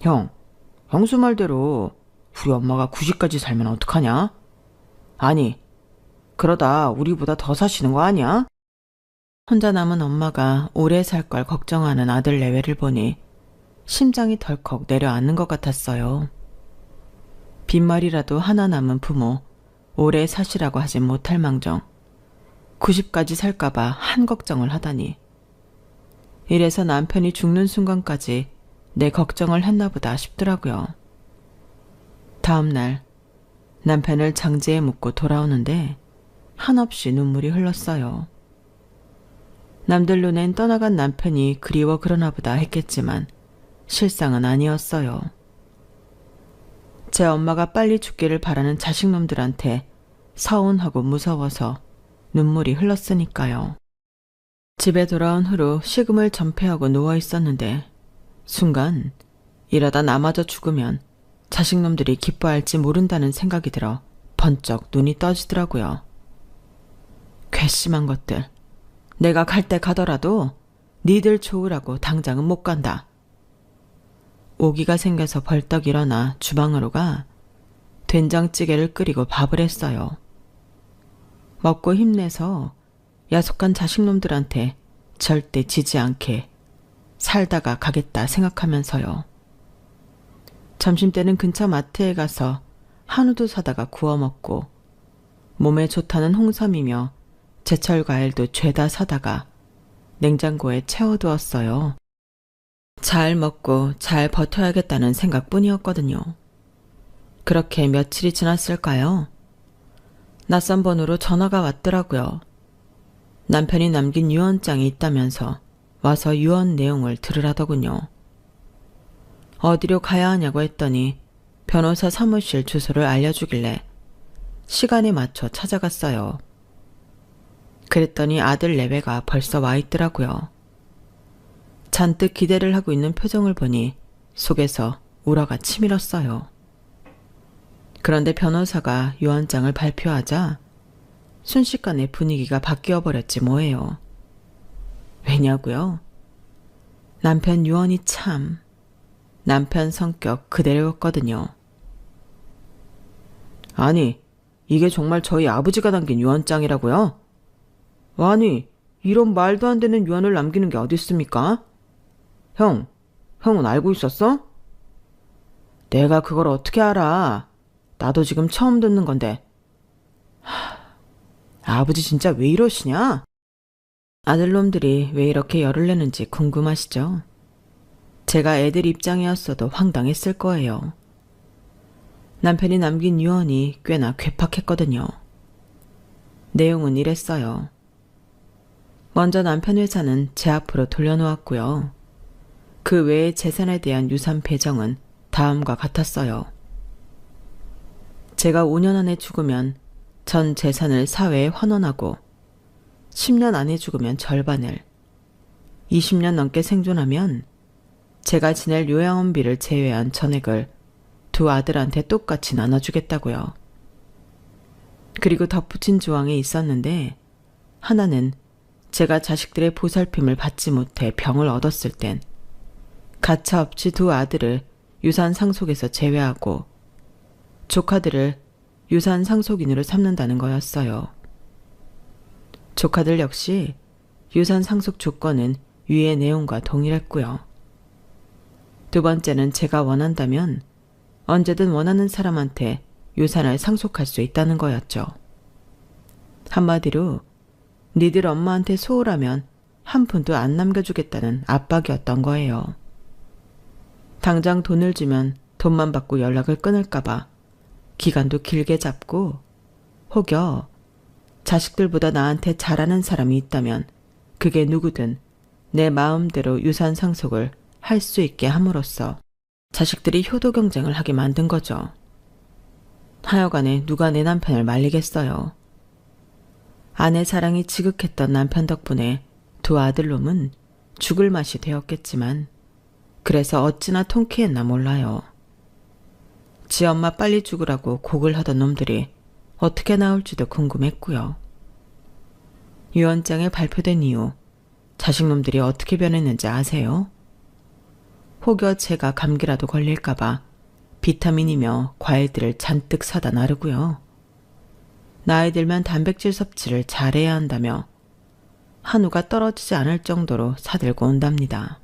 형, 형수 말대로 우리 엄마가 90까지 살면 어떡하냐? 아니, 그러다 우리보다 더 사시는 거 아니야? 혼자 남은 엄마가 오래 살 걸 걱정하는 아들 내외를 보니 심장이 덜컥 내려앉는 것 같았어요. 빈말이라도 하나 남은 부모 오래 사시라고 하진 못할 망정 90까지 살까봐 한 걱정을 하다니. 이래서 남편이 죽는 순간까지 내 걱정을 했나 보다 싶더라고요. 다음 날 남편을 장지에 묻고 돌아오는데 한없이 눈물이 흘렀어요. 남들 눈엔 떠나간 남편이 그리워 그러나 보다 했겠지만 실상은 아니었어요. 제 엄마가 빨리 죽기를 바라는 자식놈들한테 서운하고 무서워서 눈물이 흘렀으니까요. 집에 돌아온 후로 식음을 전폐하고 누워 있었는데 순간 이러다 나마저 죽으면 자식놈들이 기뻐할지 모른다는 생각이 들어 번쩍 눈이 떠지더라고요. 괘씸한 것들. 내가 갈 때 가더라도 니들 좋으라고 당장은 못 간다. 오기가 생겨서 벌떡 일어나 주방으로 가 된장찌개를 끓이고 밥을 했어요. 먹고 힘내서 야속한 자식놈들한테 절대 지지 않게 살다가 가겠다 생각하면서요. 점심때는 근처 마트에 가서 한우도 사다가 구워 먹고 몸에 좋다는 홍삼이며 제철 과일도 죄다 사다가 냉장고에 채워두었어요. 잘 먹고 잘 버텨야겠다는 생각뿐이었거든요. 그렇게 며칠이 지났을까요? 낯선 번호로 전화가 왔더라고요. 남편이 남긴 유언장이 있다면서 와서 유언 내용을 들으라더군요. 어디로 가야 하냐고 했더니 변호사 사무실 주소를 알려주길래 시간에 맞춰 찾아갔어요. 그랬더니 아들 내외가 벌써 와 있더라고요. 잔뜩 기대를 하고 있는 표정을 보니 속에서 우라가 치밀었어요. 그런데 변호사가 유언장을 발표하자 순식간에 분위기가 바뀌어 버렸지 뭐예요. 왜냐고요? 남편 유언이 참 남편 성격 그대로였거든요. 아니, 이게 정말 저희 아버지가 남긴 유언장이라고요? 아니, 이런 말도 안 되는 유언을 남기는 게 어디 있습니까? 형은 알고 있었어? 내가 그걸 어떻게 알아? 나도 지금 처음 듣는 건데. 아버지 진짜 왜 이러시냐? 아들놈들이 왜 이렇게 열을 내는지 궁금하시죠? 제가 애들 입장이었어도 황당했을 거예요. 남편이 남긴 유언이 꽤나 괴팍했거든요. 내용은 이랬어요. 먼저 남편 회사는 제 앞으로 돌려놓았고요. 그 외의 재산에 대한 유산 배정은 다음과 같았어요. 제가 5년 안에 죽으면 전 재산을 사회에 환원하고 10년 안에 죽으면 절반을, 20년 넘게 생존하면 제가 지낼 요양원비를 제외한 전액을 두 아들한테 똑같이 나눠주겠다고요. 그리고 덧붙인 조항이 있었는데 하나는 제가 자식들의 보살핌을 받지 못해 병을 얻었을 땐 가차없이 두 아들을 유산 상속에서 제외하고 조카들을 유산 상속인으로 삼는다는 거였어요. 조카들 역시 유산 상속 조건은 위의 내용과 동일했고요. 두 번째는 제가 원한다면 언제든 원하는 사람한테 유산을 상속할 수 있다는 거였죠. 한마디로 니들 엄마한테 소홀하면 한 푼도 안 남겨주겠다는 압박이었던 거예요. 당장 돈을 주면 돈만 받고 연락을 끊을까봐 기간도 길게 잡고, 혹여 자식들보다 나한테 잘하는 사람이 있다면 그게 누구든 내 마음대로 유산 상속을 할 수 있게 함으로써 자식들이 효도 경쟁을 하게 만든 거죠. 하여간에 누가 내 남편을 말리겠어요. 아내 사랑이 지극했던 남편 덕분에 두 아들놈은 죽을 맛이 되었겠지만 그래서 어찌나 통쾌했나 몰라요. 지 엄마 빨리 죽으라고 곡을 하던 놈들이 어떻게 나올지도 궁금했고요. 유언장에 발표된 이후 자식놈들이 어떻게 변했는지 아세요? 혹여 제가 감기라도 걸릴까봐 비타민이며 과일들을 잔뜩 사다 나르고요. 나이 들면 단백질 섭취를 잘해야 한다며 한우가 떨어지지 않을 정도로 사들고 온답니다.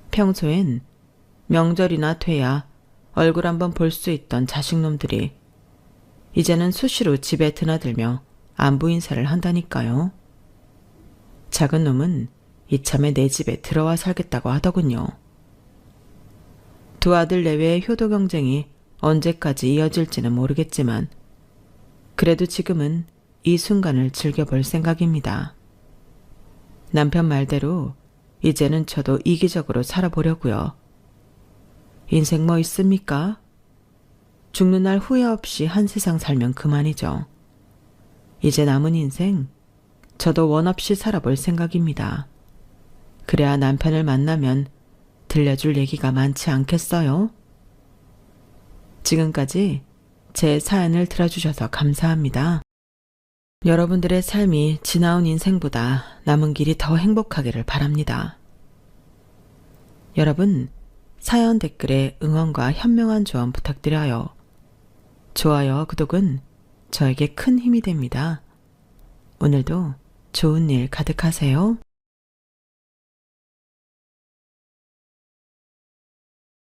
평소엔 명절이나 돼야 얼굴 한번 볼 수 있던 자식놈들이 이제는 수시로 집에 드나들며 안부 인사를 한다니까요. 작은 놈은 이참에 내 집에 들어와 살겠다고 하더군요. 두 아들 내외의 효도 경쟁이 언제까지 이어질지는 모르겠지만 그래도 지금은 이 순간을 즐겨볼 생각입니다. 남편 말대로 이제는 저도 이기적으로 살아보려고요. 인생 뭐 있습니까? 죽는 날 후회 없이 한 세상 살면 그만이죠. 이제 남은 인생 저도 원 없이 살아볼 생각입니다. 그래야 남편을 만나면 들려줄 얘기가 많지 않겠어요? 지금까지 제 사연을 들어주셔서 감사합니다. 여러분들의 삶이 지나온 인생보다 남은 길이 더 행복하기를 바랍니다. 여러분, 사연 댓글에 응원과 현명한 조언 부탁드려요. 좋아요, 구독은 저에게 큰 힘이 됩니다. 오늘도 좋은 일 가득하세요.